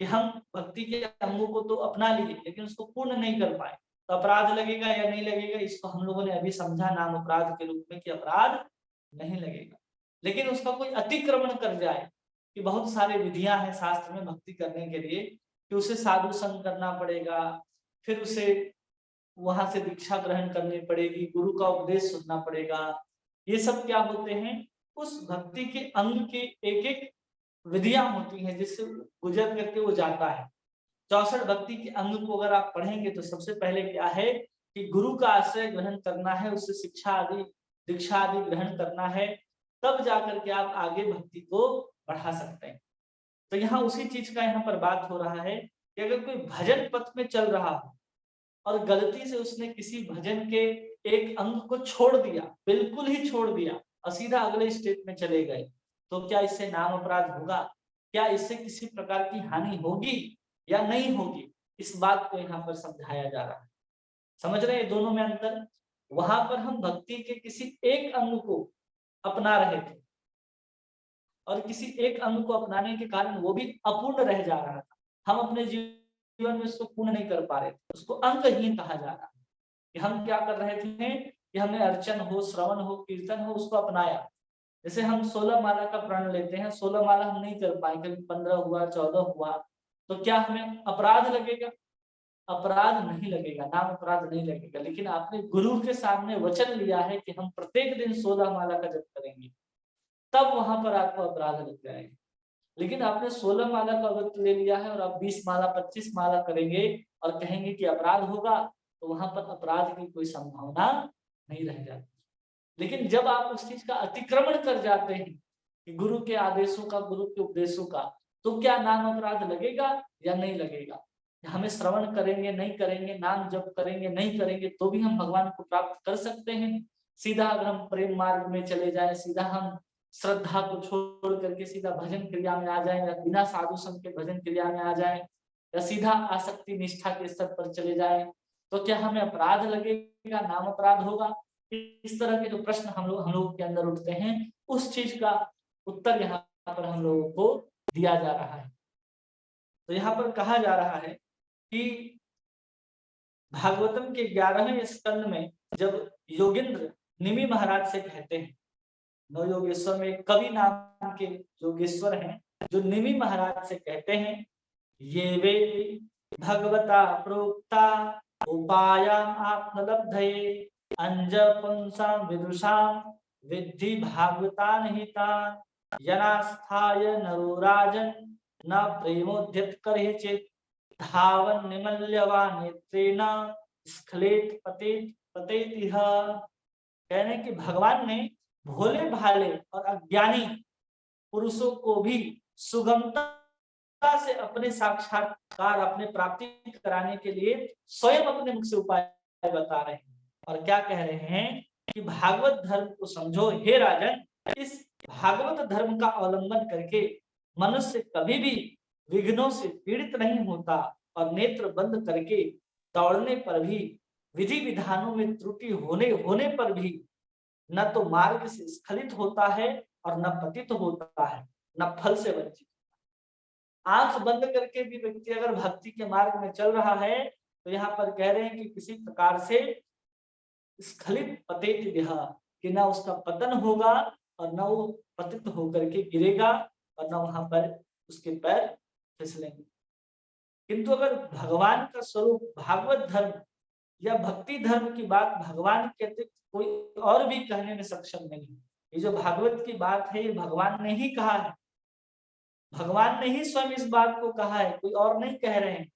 कि हम भक्ति के अंगों को तो अपना लिए लेकिन उसको पूर्ण नहीं कर पाए, तो अपराध लगेगा या नहीं लगेगा, इसको हम लोगों ने अभी समझा नाम अपराध के रूप में कि अपराध नहीं लगेगा। लेकिन उसका कोई अतिक्रमण कर जाए कि बहुत सारे विधियां हैं शास्त्र में भक्ति करने के लिए कि उसे साधु संग करना पड़ेगा, फिर उसे वहां से दीक्षा ग्रहण करनी पड़ेगी, गुरु का उपदेश सुनना पड़ेगा। ये सब क्या होते हैं, उस भक्ति के अंग के एक एक विधियां होती हैं जिससे गुजर करके वो जाता है। 64 भक्ति के अंग को अगर आप पढ़ेंगे तो सबसे पहले क्या है कि गुरु का आश्रय ग्रहण करना है, उससे शिक्षा आदि दीक्षा आदि ग्रहण करना है, तब जाकर के आप आगे भक्ति को बढ़ा सकते हैं। तो यहाँ उसी चीज का यहाँ पर बात हो रहा है कि अगर कोई भजन पथ में चल रहा हो और गलती से उसने किसी भजन के एक अंग को छोड़ दिया, बिल्कुल ही छोड़ दिया और सीधा अगले स्टेप में चले गए, तो क्या इससे नाम अपराध होगा? क्या इससे किसी प्रकार की हानि होगी या नहीं होगी? इस बात को यहाँ पर समझाया जा रहा है। समझ रहे हैं दोनों में अंतर? वहां पर हम भक्ति के किसी एक अंग को अपना रहे थे और किसी एक अंग को अपनाने के कारण वो भी अपूर्ण रह जा रहा था, हम अपने जीवन में उसको पूर्ण नहीं कर पा रहे थे, उसको अंगहीन कहा जा रहा है। कि हम क्या कर रहे थे कि हमने अर्चन हो, श्रवण हो, कीर्तन हो, उसको अपनाया। जैसे हम 16 माला का प्रण लेते हैं, 16 माला हम नहीं कर पाए, कभी 15 हुआ, 14 हुआ, तो क्या हमें अपराध लगेगा? अपराध नहीं लगेगा, नाम अपराध नहीं लगेगा। लेकिन आपने गुरु के सामने वचन लिया है कि हम प्रत्येक दिन 16 माला का जप करेंगे, तब वहां पर आपको अपराध लग जाएगा। लेकिन आपने 16 माला का व्रत ले लिया है और आप 20 माला 25 माला करेंगे और कहेंगे कि अपराध होगा, तो वहां पर अपराध की कोई संभावना नहीं रह जाती। लेकिन जब आप उस चीज का अतिक्रमण कर जाते हैं कि गुरु के आदेशों का, गुरु के उपदेशों का, तो क्या नाम अपराध लगेगा या नहीं लगेगा? हमें श्रवण करेंगे नहीं करेंगे, नाम जप करेंगे नहीं करेंगे, तो भी हम भगवान को प्राप्त कर सकते हैं। सीधा अगर हम प्रेम मार्ग में चले जाए, सीधा हम श्रद्धा को छोड़ करके सीधा भजन क्रिया में आ जाए, या बिना साधु संग के भजन क्रिया में आ जाए, या सीधा आसक्ति निष्ठा के स्तर पर चले जाए, तो क्या हमें अपराध लगेगा, नाम अपराध होगा? इस तरह के जो प्रश्न हम लोगों के अंदर उठते हैं, उस चीज का उत्तर यहाँ पर हम लोगों को दिया जा रहा है। तो यहाँ पर कहा जा रहा है कि भागवतम के 11वें स्कंद में जब योगेंद्र निमि महाराज से कहते हैं, नौ योगेश्वर में कवि नाम के योगेश्वर हैं जो निमि महाराज से कहते हैं, ये वे भगवता प्रोक्ता उपायाम आत्मलब्धये अंजपुंसां विदुषां विद्धि भागवतान हितान यनास्थाय नरो राजन न प्रेमोद्यत करहिचित् धावन निमल्यवान नेत्रेण स्खलित पतेत पतेतिह। कहने कि भगवान ने भोले भाले और अज्ञानी पुरुषों को भी सुगमता से अपने साक्षात्कार, अपने प्राप्ति कराने के लिए स्वयं अपने मुख से उपाय बता रहे हैं। और क्या कह रहे हैं कि भागवत धर्म को समझो हे राजन, इस भागवत धर्म का अवलंबन करके मनुष्य कभी भी विघ्नों से पीड़ित नहीं होता, और नेत्र बंद करके दौड़ने पर भी, विधि विधानों में त्रुटि होने पर भी न तो मार्ग से स्खलित होता है और न पतित होता है, न फल से वंचित। आंख बंद करके भी व्यक्ति अगर भक्ति के मार्ग में चल रहा है, तो यहाँ पर कह रहे हैं कि किसी प्रकार से स्खलित पतित दिहा, कि न उसका पतन होगा और न वो पतित होकर के गिरेगा और न वहां पर उसके पैर फिसलेंगे। किंतु अगर भगवान का स्वरूप भागवत धर्म या भक्ति धर्म की बात भगवान के अतिरिक्त कोई और भी कहने में सक्षम नहीं। ये जो भागवत की बात है, ये भगवान ने ही कहा है, भगवान ने ही स्वयं इस बात को कहा है, कोई और नहीं कह रहे हैं।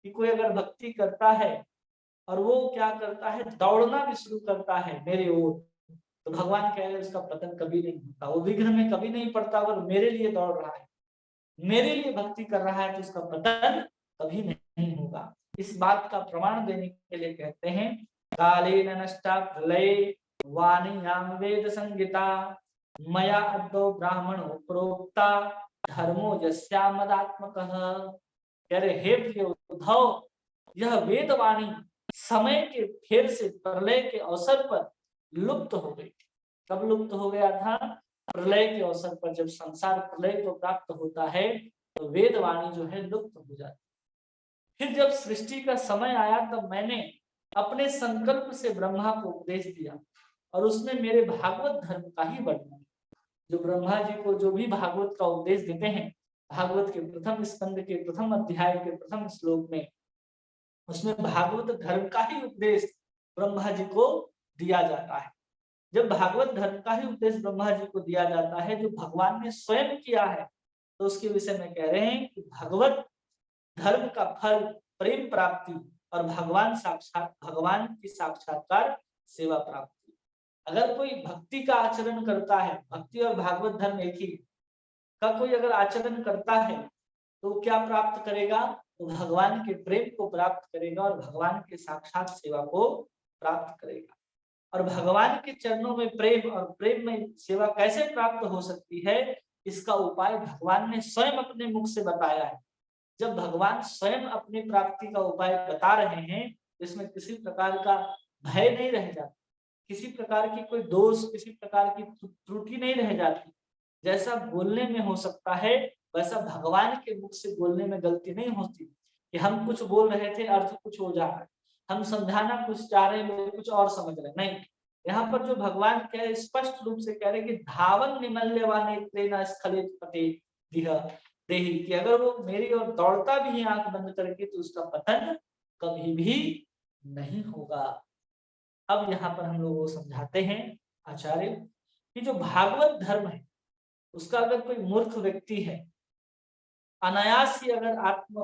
कि कोई अगर भक्ति करता है और वो क्या करता है, दौड़ना भी शुरू करता है मेरे ओर, तो भगवान कह रहे हैं उसका पतन कभी नहीं होता, वो विघ्न में कभी नहीं पड़ता। अगर मेरे लिए दौड़ रहा है, मेरे लिए भक्ति कर रहा है, तो उसका पतन कभी नहीं होगा। इस बात का प्रमाण देने के लिए कहते हैं, कालेन नष्टा प्रलये वाणीयाम वेद संगीता मया अद्दो ब्राह्मणो प्रोक्ता धर्मो यस्यामदात्मकः। कह रहे हे प्रिय उद्धव, यह वेद वाणी समय के फेर से प्रलय के अवसर पर लुप्त हो गई थी। कब लुप्त हो गया था? प्रलय के अवसर पर। जब संसार प्रलय को प्राप्त होता है तो वेद वाणी जो है लुप्त हो जाती है। फिर जब सृष्टि का समय आया तब मैंने अपने संकल्प से ब्रह्मा को उपदेश दिया और उसने मेरे भागवत धर्म का ही वर्णन। जो ब्रह्मा जी को जो भी भागवत का उपदेश देते हैं, भागवत के प्रथम स्कंद के प्रथम अध्याय के प्रथम श्लोक में उसमें भागवत धर्म का ही उपदेश ब्रह्मा जी को दिया जाता है। जब भागवत धर्म का ही उपदेश ब्रह्मा जी को दिया जाता है जो भगवान ने स्वयं किया है, तो उसके विषय में कह रहे हैं कि भगवत धर्म का फल प्रेम प्राप्ति और भगवान की साक्षात्कार सेवा प्राप्ति। अगर कोई भक्ति का आचरण करता है, भक्ति और भागवत धर्म एक ही का कोई अगर आचरण करता है तो क्या प्राप्त करेगा? तो भगवान के प्रेम को प्राप्त करेगा और भगवान के साक्षात सेवा को प्राप्त करेगा। और भगवान के चरणों में प्रेम और प्रेम में सेवा कैसे प्राप्त हो सकती है, इसका उपाय भगवान ने स्वयं अपने मुख से बताया है। जब भगवान स्वयं अपनी प्राप्ति का उपाय बता रहे हैं, इसमें किसी प्रकार का भय नहीं रह जाता, किसी प्रकार की कोई दोष, किसी प्रकार की त्रुटि नहीं रह जाती। जैसा बोलने में हो सकता है वैसा भगवान के मुख से बोलने में गलती नहीं होती कि हम कुछ बोल रहे थे अर्थ कुछ हो जा रहा है, हम समझाना कुछ चाह रहे हैं लोग कुछ और समझ रहे नहीं। यहाँ पर जो भगवान कह रहे स्पष्ट रूप से कह रहे कि धावन निमल्यवाने प्रेरणा स्खलित पते देही, कि अगर वो मेरी ओर दौड़ता भी है आंख बंद करके तो उसका पतन कभी भी नहीं होगा। अब यहाँ पर हम लोग वो समझाते हैं आचार्य कि जो भागवत धर्म है उसका अगर कोई मूर्ख व्यक्ति है, अनायास ही अगर आत्म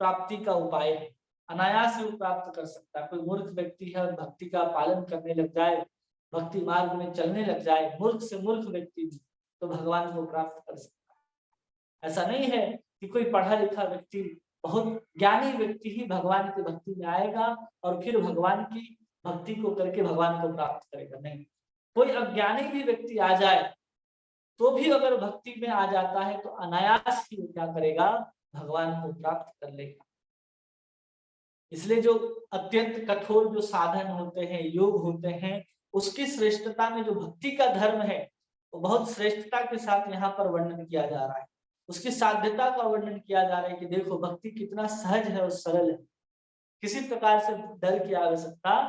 प्राप्ति का उपाय है, अनायास ही वो प्राप्त कर सकता है। कोई मूर्ख व्यक्ति है और भक्ति का पालन करने लग जाए, भक्ति मार्ग में चलने लग जाए, मूर्ख से मूर्ख व्यक्ति भी तो भगवान को प्राप्त कर सकता है। ऐसा नहीं है कि कोई पढ़ा लिखा व्यक्ति, बहुत ज्ञानी व्यक्ति ही भगवान की भक्ति में आएगा और फिर भगवान की भक्ति को करके भगवान को प्राप्त करेगा, नहीं। कोई अज्ञानी भी व्यक्ति आ जाए तो भी अगर भक्ति में आ जाता है तो अनायास ही क्या करेगा, भगवान को प्राप्त कर लेगा। इसलिए जो अत्यंत कठोर जो साधन होते हैं, योग होते हैं, उसकी श्रेष्ठता में जो भक्ति का धर्म है वो बहुत श्रेष्ठता के साथ यहाँ पर वर्णन किया जा रहा है। उसकी साध्यता का वर्णन किया जा रहा है कि देखो भक्ति कितना सहज है और सरल है, किसी प्रकार से डर की आवश्यकता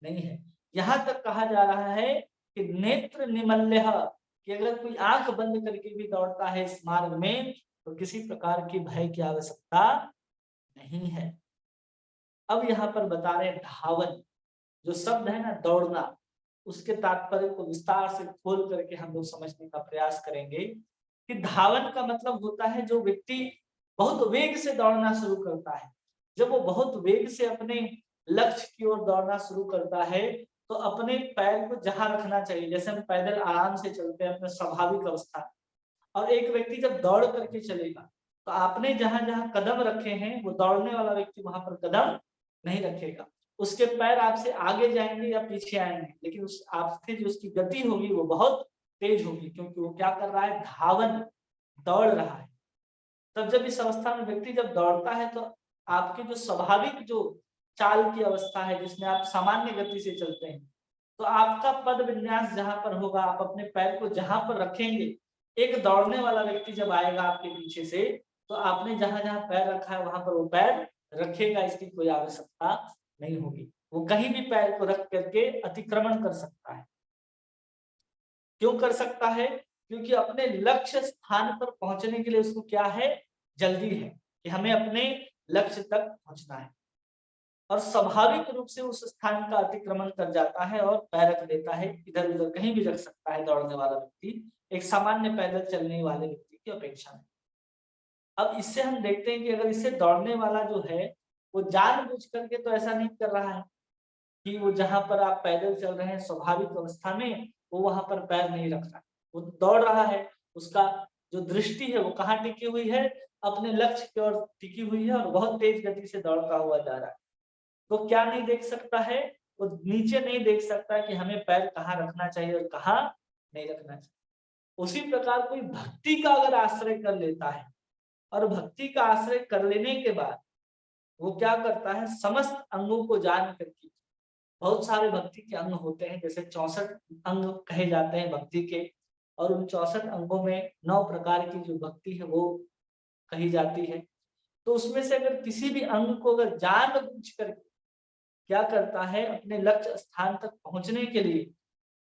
नहीं है। यहाँ तक कहा जा रहा है कि नेत्र निमल्य, कि अगर कोई आंख बंद करके भी दौड़ता है इस मार्ग में तो किसी प्रकार की भय की आवश्यकता नहीं है। अब यहाँ पर बता रहे धावन, जो शब्द है ना दौड़ना, उसके तात्पर्य को विस्तार से खोल करके हम लोग समझने का प्रयास करेंगे कि धावन का मतलब होता है जो व्यक्ति बहुत वेग से दौड़ना शुरू करता है। जब वो बहुत वेग से अपने लक्ष्य की ओर दौड़ना शुरू करता है तो अपने पैर को जहां रखना चाहिए, जैसे हम पैदल आराम से चलते हैं अपने स्वाभाविक अवस्था, और एक व्यक्ति जब दौड़ करके चलेगा तो आपने जहां जहां कदम रखे हैं वो दौड़ने वाला व्यक्ति वहां पर कदम नहीं रखेगा। उसके पैर आपसे आगे जाएंगे या पीछे आएंगे, लेकिन उस आपसे जो उसकी गति होगी वो बहुत तेज होगी, क्योंकि वो क्या कर रहा है, धावन, दौड़ रहा है। तब जब इस अवस्था में व्यक्ति जब दौड़ता है तो आपकी जो स्वाभाविक जो चाल की अवस्था है जिसमें आप सामान्य गति से चलते हैं, तो आपका पद विन्यास जहां पर होगा, आप अपने पैर को जहां पर रखेंगे, एक दौड़ने वाला व्यक्ति जब आएगा आपके पीछे से तो आपने जहां जहां पैर रखा है वहां पर वो पैर रखेगा, इसकी कोई आवश्यकता नहीं होगी। वो कहीं भी पैर को रख करके अतिक्रमण कर सकता है। क्यों कर सकता है? क्योंकि अपने लक्ष्य स्थान पर पहुंचने के लिए उसको क्या है, जल्दी है कि हमें अपने लक्ष्य तक पहुंचना है, और स्वाभाविक रूप से उस स्थान का अतिक्रमण कर जाता है और पैर रख देता है, इधर उधर कहीं भी रख सकता है दौड़ने वाला व्यक्ति, एक सामान्य पैदल चलने वाले व्यक्ति की अपेक्षा में। अब इससे हम देखते हैं कि अगर इससे दौड़ने वाला जो है वो जानबूझ करके तो ऐसा नहीं कर रहा है कि वो जहां पर आप पैदल चल रहे हैं स्वाभाविक अवस्था में वो वहां पर पैर नहीं रख रहा, वो दौड़ रहा है, उसका जो दृष्टि है वो कहाँ टिकी हुई है, अपने लक्ष्य की ओर टिकी हुई है और बहुत तेज गति से दौड़ता हुआ जा रहा है। तो क्या नहीं देख सकता है, वो नीचे नहीं देख सकता कि हमें पैर कहाँ रखना चाहिए और कहाँ नहीं रखना चाहिए। उसी प्रकार कोई भक्ति का अगर आश्रय कर लेता है और भक्ति का आश्रय कर लेने के बाद वो क्या करता है, समस्त अंगों को जान करके, बहुत सारे भक्ति के अंग होते हैं, जैसे 64 अंग कहे जाते हैं भक्ति के, और उन 64 अंगों में 9 प्रकार की जो भक्ति है वो कही जाती है। तो उसमें से अगर किसी भी अंग को अगर जान बूझ कर क्या करता है, अपने लक्ष्य स्थान तक पहुंचने के लिए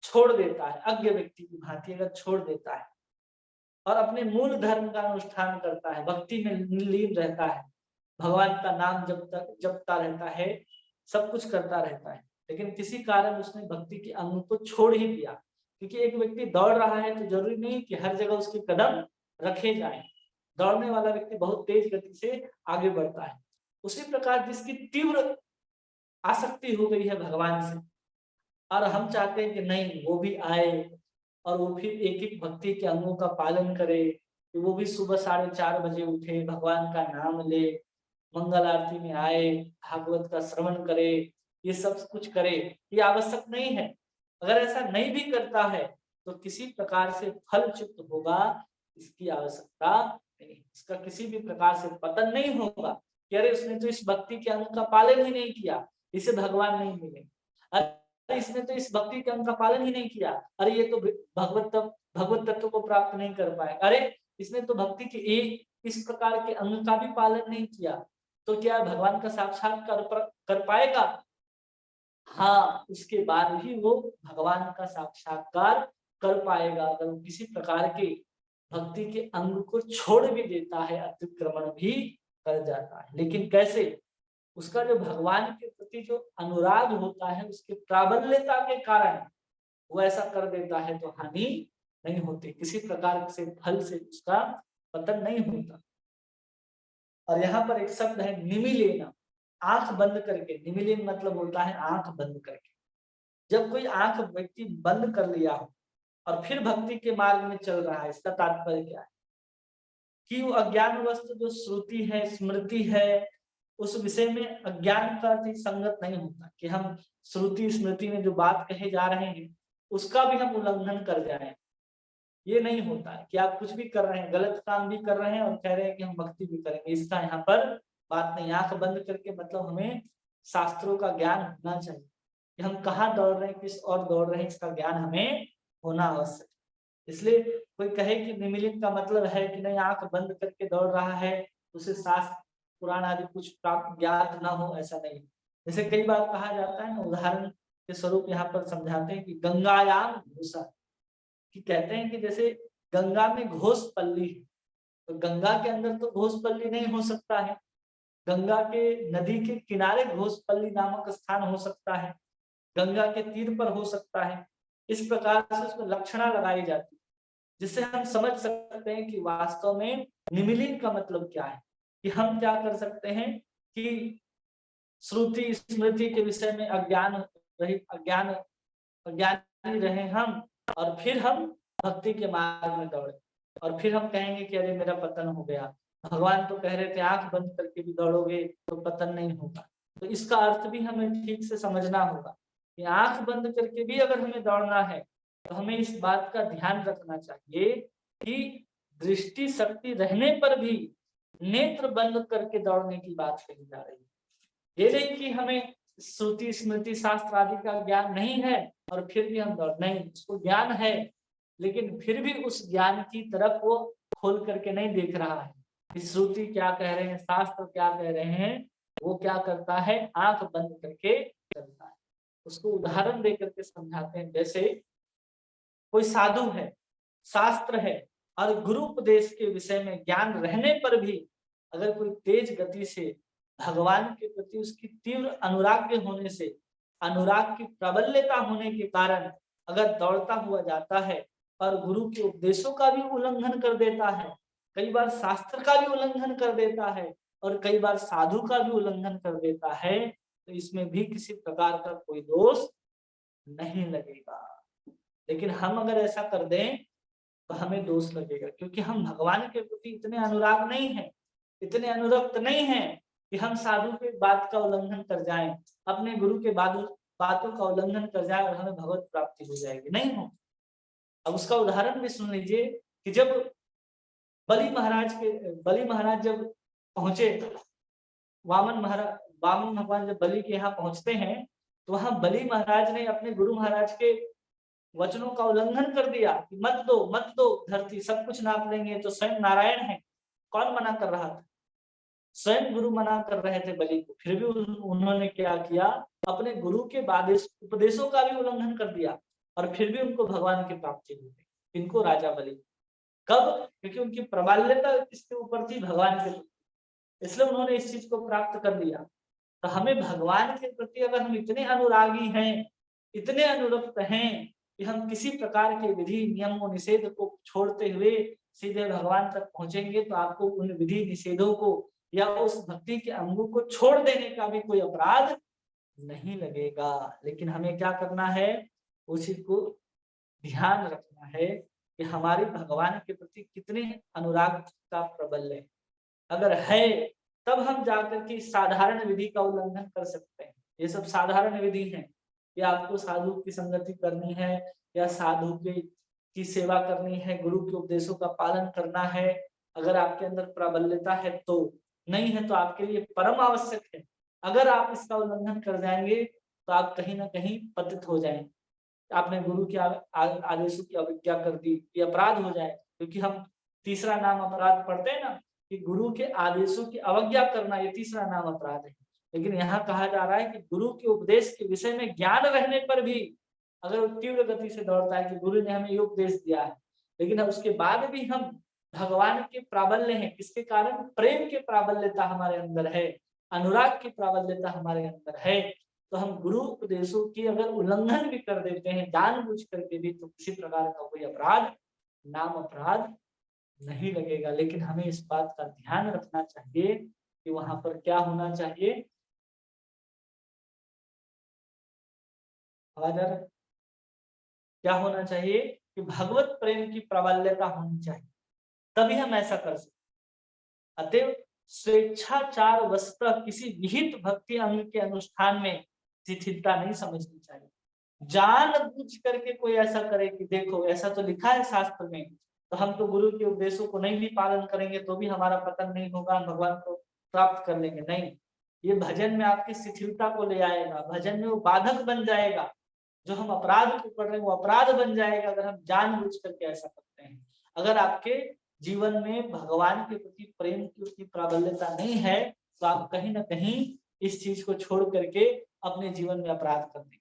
छोड़ देता है, अज्ञ व्यक्ति की भांति अगर छोड़ देता है और अपने मूल धर्म का अनुष्ठान करता है, भक्ति में लीन रहता है, भगवान का नाम जपता रहता है, सब कुछ करता रहता है, लेकिन किसी कारण उसने भक्ति के अंग को छोड़ ही दिया, क्योंकि एक व्यक्ति दौड़ रहा है तो जरूरी नहीं कि हर जगह उसके कदम रखे जाएं। दौड़ने वाला व्यक्ति बहुत तेज गति से आगे बढ़ता है। उसी प्रकार जिसकी तीव्र आसक्ति हो गई है भगवान से, और हम चाहते हैं कि नहीं वो भी आए और वो फिर एक एक भक्ति के अंगों का पालन करे, कि वो भी सुबह 4:30 बजे उठे, भगवान का नाम ले, मंगल आरती में आए, भागवत का श्रवण करे, ये सब कुछ करे, ये आवश्यक नहीं है। अगर ऐसा नहीं भी करता है तो किसी प्रकार से फलच्युत होगा, इसकी आवश्यकता नहीं, इसका किसी भी प्रकार से पतन नहीं होगा कि अरे उसने तो इस भक्ति के अंग का पालन ही नहीं किया, इसे भगवान नहीं मिले, अरे इसने तो इस भक्ति के अंग का पालन ही नहीं किया, अरे ये तो भगवत तत्व को प्राप्त नहीं कर पाए, अरे इसने तो भक्ति के एक इस प्रकार के अंग का भी पालन नहीं किया, तो क्या भगवान का साक्षात्कार कर पाएगा? हाँ, उसके बाद ही वो भगवान का साक्षात्कार कर पाएगा, अगर वो किसी प्रकार के भक्ति के अंग को छोड़ भी देता है, अतिक्रमण भी कर जाता है। लेकिन कैसे? उसका जो भगवान के प्रति जो अनुराग होता है, उसके प्राबल्यता के कारण वो ऐसा कर देता है, तो हानि नहीं होती, किसी प्रकार से फल से उसका पतन नहीं होता। और यहाँ पर एक शब्द है निमिलेना, आंख बंद करके। निमिलेन मतलब होता है आंख बंद करके। जब कोई आंख व्यक्ति बंद कर लिया हो और फिर भक्ति के मार्ग में चल रहा है, इसका तात्पर्य क्या है कि वो अज्ञानवश जो श्रुति है, स्मृति है, उस विषय में अज्ञान का संगत नहीं होता कि हम श्रुति स्मृति में जो बात कहे जा रहे हैं उसका भी हम उल्लंघन कर जाए। ये नहीं होता है कि आप कुछ भी कर रहे हैं, गलत काम भी कर रहे हैं और कह रहे हैं कि हम भक्ति भी करेंगे, इसका यहाँ पर बात नहीं। आंख बंद करके मतलब हमें शास्त्रों का ज्ञान होना चाहिए कि हम कहाँ दौड़ रहे हैं, किस और दौड़ रहे हैं, इसका ज्ञान हमें होना आवश्यक है। इसलिए कोई कहे कि निमिलित का मतलब है कि नहीं आंख बंद करके दौड़ रहा है, उसे शास्त्र पुराण आदि कुछ प्राप्त ज्ञात ना हो, ऐसा नहीं। जैसे कई बार कहा जाता है ना, उदाहरण के स्वरूप यहाँ पर समझाते हैं कि गंगायाम घोषा, कि कहते हैं कि जैसे गंगा में घोष पल्ली है, तो गंगा के अंदर तो घोष पल्ली नहीं हो सकता है, गंगा के नदी के किनारे घोष पल्ली नामक स्थान हो सकता है, गंगा के तीर पर हो सकता है। इस प्रकार से उसमें लक्षणा लगाई जाती है, जिससे हम समझ सकते हैं कि वास्तव में निमिलिन का मतलब क्या है, कि हम क्या कर सकते हैं कि श्रुति स्मृति के विषय में अज्ञानी रहे हम, और फिर हम भक्ति के मार्ग में दौड़े, और फिर हम कहेंगे कि अरे मेरा पतन हो गया। भगवान तो कह रहे थे आंख बंद करके भी दौड़ोगे तो पतन नहीं होगा। तो इसका अर्थ भी हमें ठीक से समझना होगा कि आंख बंद करके भी अगर हमें दौड़ना है तो हमें इस बात का ध्यान रखना चाहिए कि दृष्टि शक्ति रहने पर भी नेत्र बंद करके दौड़ने की बात कही जा रही है। ये नहीं कि हमें श्रुति स्मृति शास्त्र आदि का ज्ञान नहीं है और फिर भी हम दौड़, नहीं, उसको ज्ञान है, लेकिन फिर भी उस ज्ञान की तरफ वो खोल करके नहीं देख रहा है कि श्रुति क्या कह रहे हैं, शास्त्र क्या कह रहे हैं। वो क्या करता है, आंख बंद करके चलता है। उसको उदाहरण दे करके समझाते हैं, जैसे कोई साधु है, शास्त्र है और गुरु उपदेश के विषय में ज्ञान रहने पर भी अगर कोई तेज गति से भगवान के प्रति उसकी तीव्र अनुराग होने से, अनुराग की प्रबलता होने के कारण अगर दौड़ता हुआ जाता है और गुरु के उपदेशों का भी उल्लंघन कर देता है, कई बार शास्त्र का भी उल्लंघन कर देता है और कई बार साधु का भी उल्लंघन कर देता है, तो इसमें भी किसी प्रकार का कोई दोष नहीं लगेगा। लेकिन हम अगर ऐसा कर दें तो हमें दोष लगेगा, क्योंकि हम भगवान के प्रति इतने अनुराग नहीं है, इतने अनुरक्त नहीं है कि हम साधु के बात का उल्लंघन कर जाएं, अपने गुरु के बातों का उल्लंघन कर जाए और हमें भगवत प्राप्ति हो जाएगी, नहीं हो। अब उसका उदाहरण भी सुन लीजिए कि जब बलि महाराज जब पहुंचे वामन भगवान जब बलि के यहाँ पहुंचते हैं तो वहां बलि महाराज ने अपने गुरु महाराज के वचनों का उल्लंघन कर दिया कि मत दो धरती, सब कुछ नाप लेंगे। तो स्वयं नारायण है, कौन मना कर रहा था? स्वयं गुरु मना कर रहे थे बलि को, फिर भी उन्होंने क्या किया, अपने गुरु के उपदेशों का भी उल्लंघन कर दिया और फिर भी उनको भगवान की प्राप्ति हो गई। इनको राजा बलि, कब? क्योंकि उनकी प्रबलता किसके ऊपर थी? भगवान के ऊपर, इसलिए उन्होंने इस चीज को प्राप्त कर लिया। तो हमें भगवान के प्रति अगर हम इतने अनुरागी हैं, इतने अनुरक्त हैं कि हम किसी प्रकार के विधि नियम और निषेध को छोड़ते हुए सीधे भगवान तक पहुंचेंगे, तो आपको उन विधि निषेधों को या उस भक्ति के अंगों को छोड़ देने का भी कोई अपराध नहीं लगेगा। लेकिन हमें क्या करना है? उसी को ध्यान रखना है कि हमारी भगवान के प्रति कितने अनुराग का प्रबल है। अगर है तब हम जाकर के साधारण विधि का उल्लंघन कर सकते हैं। ये सब साधारण विधि है कि आपको साधु की संगति करनी है या साधु की सेवा करनी है, गुरु के उपदेशों का पालन करना है। अगर आपके अंदर प्रबलता है तो, नहीं है तो आपके लिए परम आवश्यक है। अगर आप इसका उल्लंघन कर जाएंगे तो आप कहीं ना कहीं पतित हो जाएंगे। आपने गुरु के आदेशों की अवज्ञा कर दी, ये अपराध हो जाए। क्योंकि हम तीसरा नाम अपराध पढ़ते हैं ना कि गुरु के आदेशों की अवज्ञा करना, ये तीसरा नाम अपराध है। लेकिन यहाँ कहा जा रहा है कि गुरु के उपदेश के विषय में ज्ञान रहने पर भी अगर वो तीव्र गति से दौड़ता है कि गुरु ने हमें ये उपदेश दिया है, लेकिन उसके बाद भी हम भगवान के प्राबल्य हैं, किसके कारण? प्रेम के प्राबल्यता हमारे अंदर है, अनुराग की प्राबल्यता हमारे अंदर है, तो हम गुरु उपदेशों की अगर उल्लंघन भी कर देते हैं जानबूझ करके भी, तो किसी प्रकार का कोई अपराध, नाम अपराध नहीं लगेगा। लेकिन हमें इस बात का ध्यान रखना चाहिए कि वहां पर क्या होना चाहिए। आवाज आ रहा है? क्या होना चाहिए कि भगवत प्रेम की प्राबल्यता होनी चाहिए, तभी हम ऐसा कर सकते। अतएव स्वेच्छाचार वस्तः किसी विहित भक्ति अंग के अनुष्ठान में शिथिलता नहीं समझनी चाहिए। जानबूझ करके कोई ऐसा करे कि देखो ऐसा तो लिखा है शास्त्र में, तो हम तो गुरु के उपदेशों को नहीं भी पालन करेंगे तो भी हमारा पतन नहीं होगा, भगवान को प्राप्त कर लेंगे। नहीं, ये भजन में आपकी शिथिलता को ले आएगा, भजन में वो बाधक बन जाएगा। जो हम अपराध को कर रहे हैं वो अपराध बन जाएगा अगर हम जानबूझ करके ऐसा करते हैं। अगर आपके जीवन में भगवान के प्रति प्रेम की उसकी प्राबल्यता नहीं है तो आप कहीं ना कहीं इस चीज को छोड़ करके अपने जीवन में अपराध कर देंगे।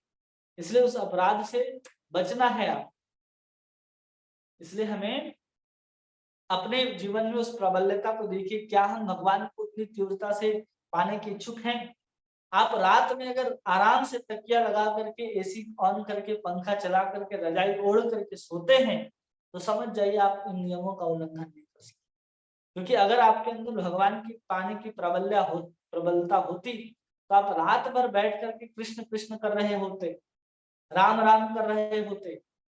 इसलिए उस अपराध से बचना है आप। इसलिए हमें अपने जीवन में उस प्रबलता को देखिए, क्या हम भगवान को इतनी तीव्रता से पाने के इच्छुक हैं? आप रात में अगर आराम से तकिया लगा करके एसी ऑन करके पंखा चला करके रजाई ओढ़ करके सोते हैं तो समझ जाइए आप इन नियमों का उल्लंघन नहीं कर सकते। क्योंकि अगर आपके अंदर भगवान की पाने की प्रबलता होती तो आप रात भर बैठ करके कृष्ण कृष्ण कर रहे होते, राम राम कर रहे होते,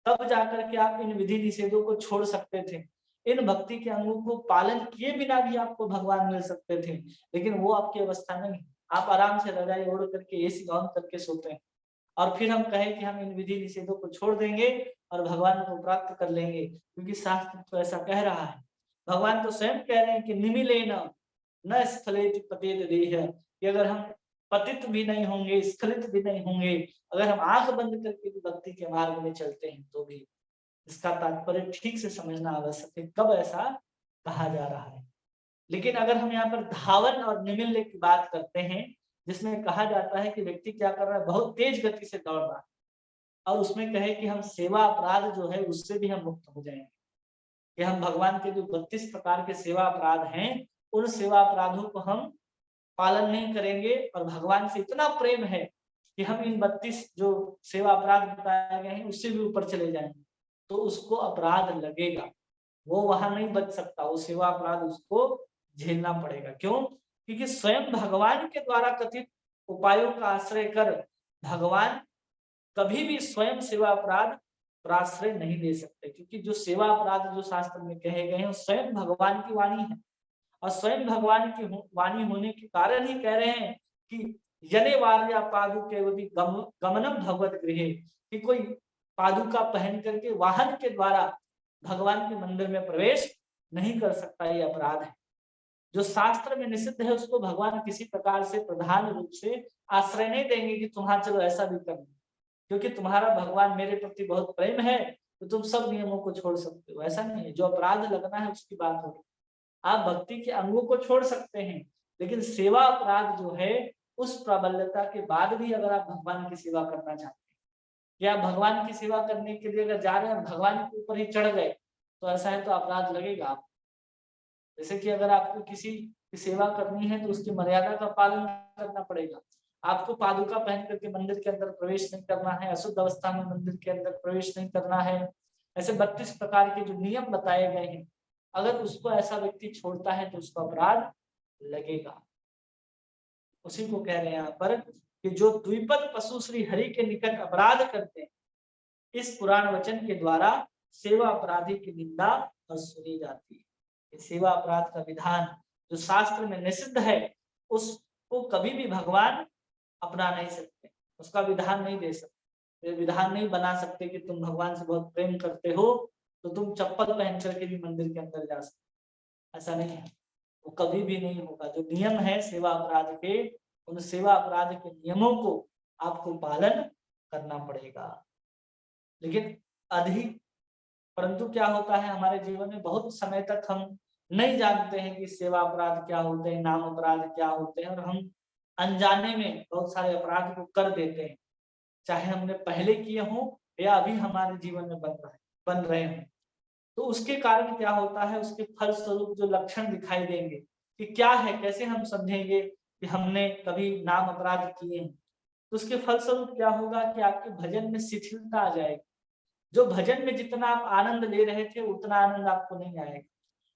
तब जाकर के आप इन विधि निषेधों को छोड़ सकते थे। इन भक्ति के अंगों को पालन किए बिना भी आपको भगवान मिल सकते थे, लेकिन वो आपकी अवस्था नहीं। आप आराम से रजाई ओढ़ करके एसी ऑन करके सोते हैं और फिर हम कहें कि हम इन विधि निषेधों को छोड़ देंगे और भगवान को प्राप्त कर लेंगे, क्योंकि शास्त्र तो ऐसा कह रहा है। भगवान तो स्वयं कह रहे हैं कि निमिलेन न स्खलित पतित देह, कि अगर हम पतित भी नहीं होंगे, स्खलित भी नहीं होंगे, अगर हम आंख बंद करके भी भक्ति के मार्ग में चलते हैं तो भी। इसका तात्पर्य ठीक से समझना आवश्यक है, कब ऐसा कहा जा रहा है। लेकिन अगर हम यहाँ पर धावन और निमिलने की बात करते हैं, जिसमें कहा जाता है कि व्यक्ति क्या कर रहा है, बहुत तेज गति से दौड़ रहा है, और उसमें कहे कि हम सेवा अपराध जो है उससे भी हम मुक्त हो जाएंगे, कि हम भगवान के जो 32 प्रकार के सेवा अपराध हैं उन सेवा अपराधों को हम पालन नहीं करेंगे, और भगवान से इतना प्रेम है कि हम इन 32 जो सेवा अपराध बताए गए हैं उससे भी ऊपर चले जाएंगे, तो उसको अपराध लगेगा, वो वहां नहीं बच सकता, वो सेवा अपराध उसको झेलना पड़ेगा। क्यों? क्योंकि स्वयं भगवान के द्वारा कथित उपायों का आश्रय कर भगवान कभी भी स्वयं सेवा अपराध प्राश्रय नहीं ले सकते, क्योंकि जो सेवा अपराध जो शास्त्र में कहे गए हैं स्वयं भगवान की वाणी है, और स्वयं भगवान की वाणी होने के कारण ही कह रहे हैं कि यने वार्या पादुके गमनम भगवत गृहे, कि कोई पादुका पहन करके वाहन के द्वारा भगवान के मंदिर में प्रवेश नहीं कर सकता, ये अपराध है। जो शास्त्र में निषिद्ध है उसको भगवान किसी प्रकार से प्रधान रूप से आश्रय नहीं देंगे कि तुम्हारा चलो ऐसा भी कर लो, क्योंकि तुम्हारा भगवान मेरे प्रति बहुत प्रेम है तो तुम सब नियमों को छोड़ सकते हो। ऐसा नहीं है, जो अपराध लगना है उसकी बात होगी। आप भक्ति के अंगों को छोड़ सकते हैं, लेकिन सेवा अपराध जो है उस प्राबल्यता के बाद भी अगर आप भगवान की सेवा करना चाहते हैं, या भगवान की सेवा करने के लिए अगर जा रहे हैं और भगवान के ऊपर ही चढ़ गए, तो ऐसा है तो अपराध लगेगा आपको। जैसे कि अगर आपको किसी की सेवा करनी है तो उसकी मर्यादा का पालन करना पड़ेगा। आपको पादुका पहन करके मंदिर के अंदर प्रवेश नहीं करना है, अशुद्ध अवस्था में मंदिर के अंदर प्रवेश नहीं करना है। ऐसे 32 प्रकार के जो नियम बताए गए हैं, अगर उसको ऐसा व्यक्ति छोड़ता है तो उसको अपराध लगेगा। उसी को कह रहे हैं यहाँ पर कि जो द्विपद पशु श्री हरि के निकट अपराध करते हैं, इस पुराण वचन के द्वारा सेवा अपराधी की निंदा और सुनी जाती है। सेवा अपराध का विधान जो शास्त्र में निषिद्ध है उसको कभी भी भगवान अपना नहीं सकते, उसका विधान नहीं दे सकते, विधान नहीं बना सकते कि तुम भगवान से बहुत प्रेम करते हो तो तुम चप्पल पहन करके भी मंदिर के अंदर जा सकते। ऐसा नहीं है, वो कभी भी नहीं होगा। जो नियम है सेवा अपराध के, उन सेवा अपराध के नियमों को आपको पालन करना पड़ेगा। लेकिन अधिक परंतु क्या होता है हमारे जीवन में, बहुत समय तक हम नहीं जानते हैं कि सेवा अपराध क्या होते हैं, नाम अपराध क्या होते हैं, और हम अनजाने में बहुत सारे अपराध को कर देते हैं, चाहे हमने पहले किए हों या अभी हमारे जीवन में बन रहे हों। तो उसके कारण क्या होता है, उसके फल स्वरूप जो लक्षण दिखाई देंगे कि क्या है, कैसे हम समझेंगे कि हमने कभी नाम अपराध किए हैं। तो उसके फल स्वरूप क्या होगा कि आपके भजन में शिथिलता आ जाएगी। जो भजन में जितना आप आनंद ले रहे थे उतना आनंद आपको नहीं आएगा।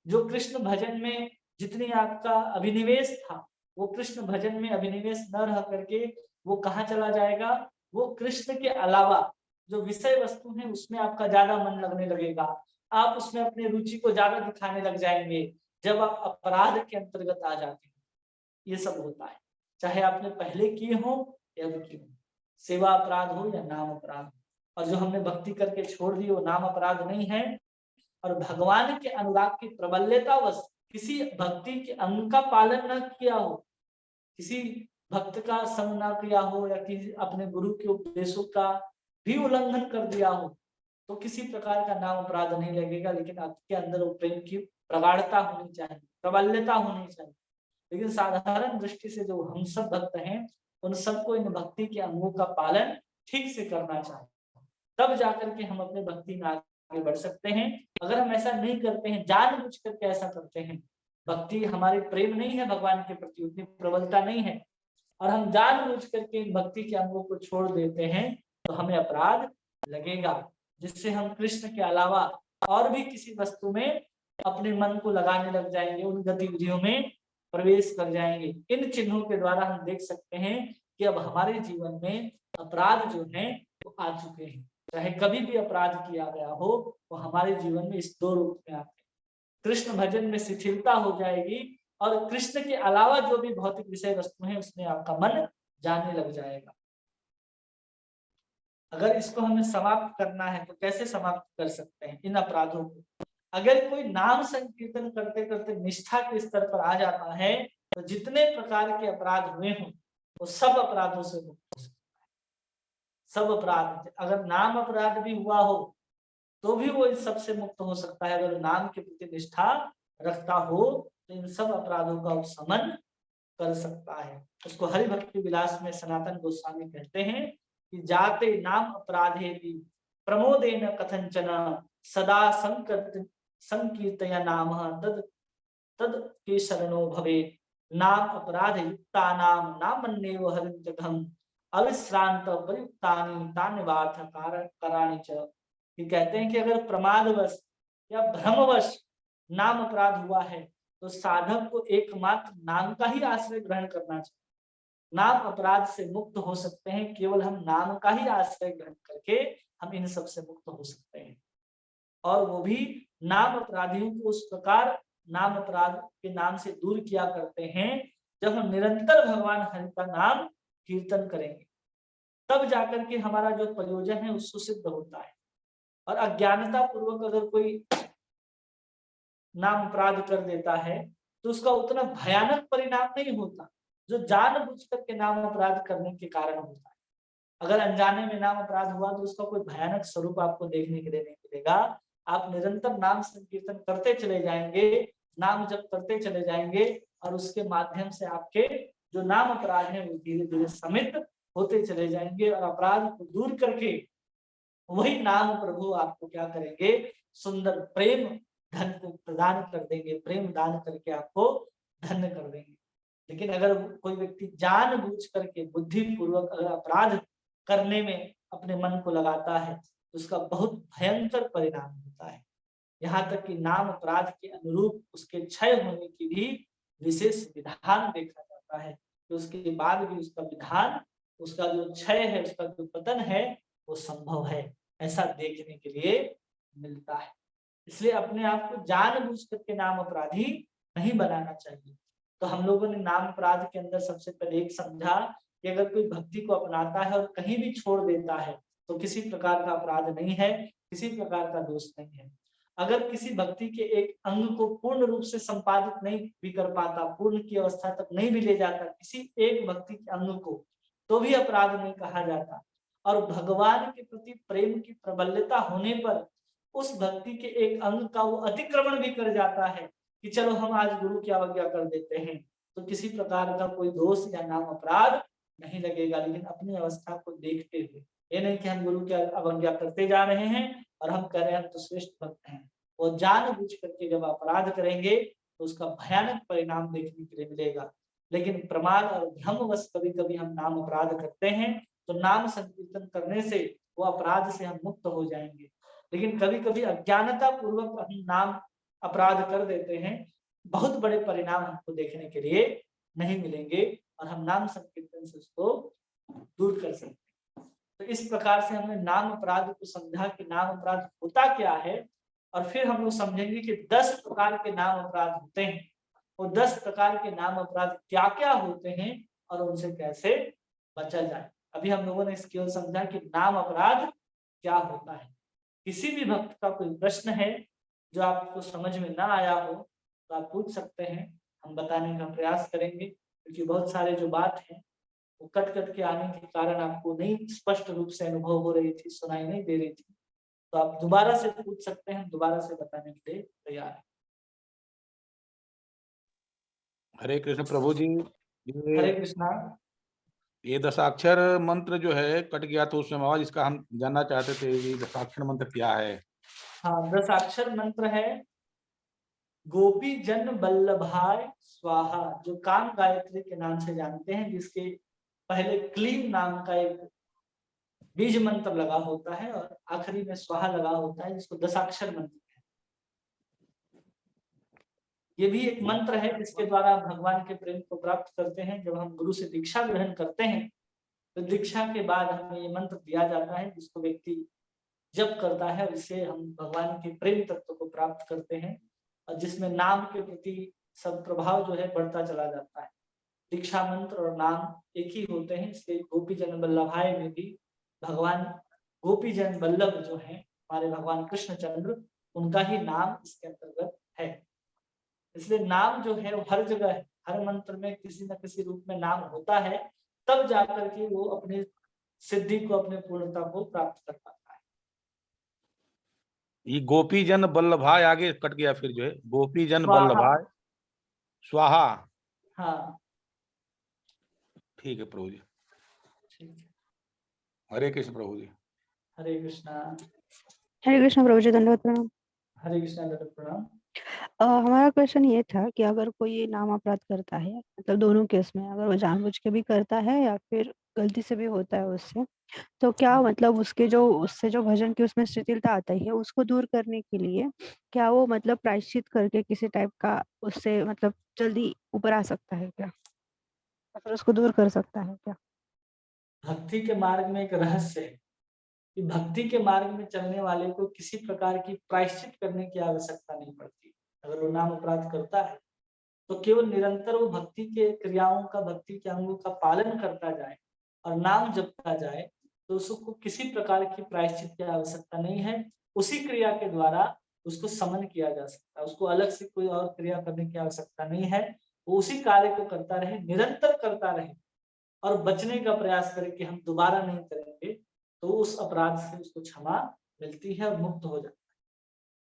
जो कृष्ण भजन में जितनी आपका अभिनिवेश था, वो कृष्ण भजन में अभिनिवेश न रह करके वो कहाँ चला जाएगा, वो कृष्ण के अलावा जो विषय वस्तु है उसमें आपका ज्यादा मन लगने लगेगा। आप उसमें अपनी रुचि को ज्यादा दिखाने लग जाएंगे जब आप अपराध के अंतर्गत आ जाते हैं। ये सब होता है, चाहे आपने पहले किए हो या किए हो, सेवा अपराध हो या नाम अपराध हो। और जो हमने भक्ति करके छोड़ दी वो नाम अपराध नहीं है। और भगवान के अनुराग की प्रबल्यतावश किसी भक्ति के अंग का पालन न किया हो, किसी भक्त का संग न किया हो, या किसी अपने गुरु के उपदेशों का भी उल्लंघन कर दिया हो, तो किसी प्रकार का नाम अपराध नहीं लगेगा। लेकिन आपके अंदर वो प्रेम की प्रगाढ़ता होनी चाहिए, प्रबल्यता होनी चाहिए। लेकिन साधारण दृष्टि से जो हम सब भक्त हैं उन सबको इन भक्ति के अंगों का पालन ठीक से करना चाहिए, तब जाकर के हम अपने भक्ति में आगे बढ़ सकते हैं। अगर हम ऐसा नहीं करते हैं, जानबूझ करके ऐसा करते हैं, भक्ति हमारी प्रेम नहीं है भगवान के प्रति, उतनी प्रबलता नहीं है, और हम जानबूझ करके इन भक्ति के अंगों को छोड़ देते हैं, तो हमें अपराध लगेगा, जिससे हम कृष्ण के अलावा और भी किसी वस्तु में अपने मन को लगाने लग जाएंगे, उन गतिविधियों में प्रवेश कर जाएंगे। इन चिन्हों के द्वारा हम देख सकते हैं कि अब हमारे जीवन में अपराध जो है वो आ चुके हैं। चाहे कभी भी अपराध किया गया हो, वो हमारे जीवन में इस दो रूप में आते हैं। कृष्ण भजन में शिथिलता हो जाएगी, और कृष्ण के अलावा जो भी भौतिक विषय वस्तु है उसमें आपका मन जाने लग जाएगा। अगर इसको हमें समाप्त करना है तो कैसे समाप्त कर सकते हैं इन अपराधों को? अगर कोई नाम संकीर्तन करते करते निष्ठा के स्तर पर आ जाता है, तो जितने प्रकार के अपराध हुए हों वो सब अपराधों से मुक्त हो सकता है। सब अपराध, अगर नाम अपराध भी हुआ हो तो भी वो इन सब से मुक्त हो सकता है। अगर नाम के प्रति निष्ठा रखता हो तो इन सब अपराधों का उपशमन कर सकता है। उसको हरि भक्ति विलास में सनातन गोस्वामी कहते हैं कि जाते नाम अपराधे प्रमोदेन कथंचन सदा संकीर्तया नाम तद के शरणो भवे। नाम अपराध युक्ता नामन्नेव हरिंचघम अविश्रांत प्रयुक्तानि तान्यवार्थ कराणि च। ये कहते हैं कि अगर प्रमादवश या भ्रमवश नाम अपराध हुआ है तो साधक को एकमात्र नाम का ही आश्रय ग्रहण करना चाहिए। नाम अपराध से मुक्त हो सकते हैं केवल हम नाम का ही आश्रय ग्रहण करके, हम इन सब से मुक्त हो सकते हैं। और वो भी नाम अपराधियों को उस प्रकार नाम अपराध के नाम से दूर किया करते हैं जब हम निरंतर भगवान हरि का नाम कीर्तन करेंगे, तब जाकर के हमारा जो प्रयोजन है उसको सिद्ध होता है। और अज्ञानता पूर्वक अगर कोई नाम अपराध कर देता है तो उसका उतना भयानक परिणाम नहीं होता जो जानबूझ करके नाम अपराध करने के कारण होता है। अगर अनजाने में नाम अपराध हुआ तो उसका कोई भयानक स्वरूप आपको देखने के लिए नहीं मिलेगा। आप निरंतर नाम संकीर्तन करते चले जाएंगे, नाम जप करते चले जाएंगे और उसके माध्यम से आपके जो नाम अपराध है वो धीरे धीरे समित होते चले जाएंगे और अपराध को दूर करके वही नाम प्रभु आपको क्या करेंगे, सुंदर प्रेम धन को प्रदान कर देंगे, प्रेम दान करके आपको धन्य कर देंगे। लेकिन अगर कोई व्यक्ति जानबूझ करके बुद्धिपूर्वक अगर अपराध करने में अपने मन को लगाता है तो उसका बहुत भयंकर परिणाम होता है। यहाँ तक कि नाम अपराध के अनुरूप उसके क्षय होने की भी विशेष विधान देखा जाता है, तो उसके बाद भी उसका विधान, उसका जो क्षय है, उसका जो पतन है वो संभव है, ऐसा देखने के लिए मिलता है। इसलिए अपने आप को जानबूझ करके नाम अपराधी नहीं बनाना चाहिए। तो हम लोगों ने नाम अपराध के अंदर सबसे पहले एक समझा कि अगर कोई भक्ति को अपनाता है और कहीं भी छोड़ देता है तो किसी प्रकार का अपराध नहीं है, किसी प्रकार का दोष नहीं है। अगर किसी भक्ति के एक अंग को पूर्ण रूप से संपादित नहीं भी कर पाता, पूर्ण की अवस्था तक नहीं भी ले जाता किसी एक भक्ति के अंग को, तो भी अपराध नहीं कहा जाता। और भगवान के प्रति प्रेम की प्रबलता होने पर उस भक्ति के एक अंग का वो अतिक्रमण भी कर जाता है कि चलो हम आज गुरु की अवज्ञा कर देते हैं, तो किसी प्रकार का कोई दोष या नाम अपराध नहीं लगेगा। लेकिन अपनी अवस्था को देखते हुए, ये नहीं कि हम गुरु की अवज्ञा करते जा रहे हैं और हम कह रहे हैं हम तो श्रेष्ठ भक्त हैं। वो जानबूझ करके जब अपराध करेंगे तो उसका भयानक परिणाम देखने के लिए मिलेगा। लेकिन प्रमाद और भ्रमवश कभी कभी हम नाम अपराध करते हैं तो नाम संकीर्तन करने से वो अपराध से हम मुक्त हो जाएंगे। लेकिन कभी कभी अज्ञानता पूर्वक हम नाम अपराध कर देते हैं, बहुत बड़े परिणाम हमको देखने के लिए नहीं मिलेंगे और हम नाम संकीर्तन से उसको दूर कर सकते हैं। तो इस प्रकार से हमने नाम अपराध को समझा कि नाम अपराध होता क्या है, और फिर हम लोग समझेंगे कि 10 प्रकार के नाम अपराध होते हैं। वो 10 प्रकार के नाम अपराध क्या क्या होते हैं और उनसे कैसे बचा जाए। अभी हम लोगों ने केवल समझा कि नाम अपराध क्या होता है। किसी भी भक्त का कोई प्रश्न है जो आपको समझ में ना आया हो तो आप पूछ सकते हैं, हम बताने का प्रयास करेंगे, क्योंकि बहुत सारे जो बात है वो कट कट के आने के कारण आपको नहीं स्पष्ट रूप से अनुभव हो रही थी, सुनाई नहीं दे रही थी, तो आप दोबारा से पूछ सकते हैं, दोबारा से बताने के लिए तैयार है। हरे कृष्ण प्रभु जी। हरे कृष्णा। ये दशाक्षर मंत्र जो है कट गया तो उसमें आवाज, इसका हम जानना चाहते थे ये दशाक्षर मंत्र क्या है। हाँ, 10 अक्षर मंत्र है गोपी जन वल्लभाय स्वाहा, जो काम गायत्री के नाम से जानते हैं, जिसके पहले क्लीम नाम का एक बीज मंत्र लगा होता है और आखिरी में स्वाहा लगा होता है, जिसको 10 अक्षर मंत्र है। ये भी एक मंत्र है जिसके द्वारा आप भगवान के प्रेम को प्राप्त करते हैं। जब हम गुरु से दीक्षा ग्रहण करते हैं तो दीक्षा के बाद हमें ये मंत्र दिया जाता है, जिसको व्यक्ति जप करता है उससे हम भगवान के प्रेम तत्व को प्राप्त करते हैं, और जिसमें नाम के प्रति सब प्रभाव जो है बढ़ता चला जाता है। दीक्षा मंत्र और नाम एक ही होते हैं, इसलिए गोपी जन वल्लभाय में भी भगवान गोपी जन वल्लभ जो है हमारे भगवान कृष्णचंद्र, उनका ही नाम इसके अंतर्गत है। इसलिए नाम जो है वो हर जगह है, हर मंत्र में किसी न किसी रूप में नाम होता है, तब जाकर के वो अपनी सिद्धि को, अपने पूर्णता को प्राप्त कर पाता है। ये गोपी जन वल्लभाय आगे कट गया, फिर जो है गोपी जन वल्लभाय स्वाहा। हाँ ठीक है प्रभु जी। ठीक है। हरे कृष्ण प्रभु जी। हरे कृष्णा। हरे कृष्ण प्रभु जी, दंडवत प्रणाम। हरे कृष्णा, दंडवत प्रणाम। हमारा क्वेश्चन ये था कि अगर कोई नाम अपराध करता है, मतलब दोनों केस में, अगर वो जानबूझ के भी करता है या फिर गलती से भी होता है उससे, तो क्या मतलब उसके जो उससे जो भजन की उसमें शिथिलता आती है उसको दूर करने के लिए क्या वो मतलब प्रायश्चित करके किसी टाइप का उससे मतलब जल्दी ऊपर आ सकता है क्या, या फिर उसको दूर कर सकता है क्या? भक्ति के मार्ग में एक रहस्य है कि भक्ति के मार्ग में चलने वाले को किसी प्रकार की प्रायश्चित करने की आवश्यकता नहीं पड़ती। अगर वो नाम अपराध करता है तो केवल निरंतर वो भक्ति के क्रियाओं का, भक्ति के अंगों का पालन करता जाए और नाम जपता जाए, तो उसको किसी प्रकार की प्रायश्चित की आवश्यकता नहीं है। उसी क्रिया के द्वारा उसको समन किया जा सकता है, उसको अलग से कोई और क्रिया करने की आवश्यकता नहीं है। वो उसी कार्य को करता रहे, निरंतर करता रहे और बचने का प्रयास करे कि हम दोबारा नहीं करेंगे, तो उस अपराध से उसको क्षमा मिलती है और मुक्त हो जाता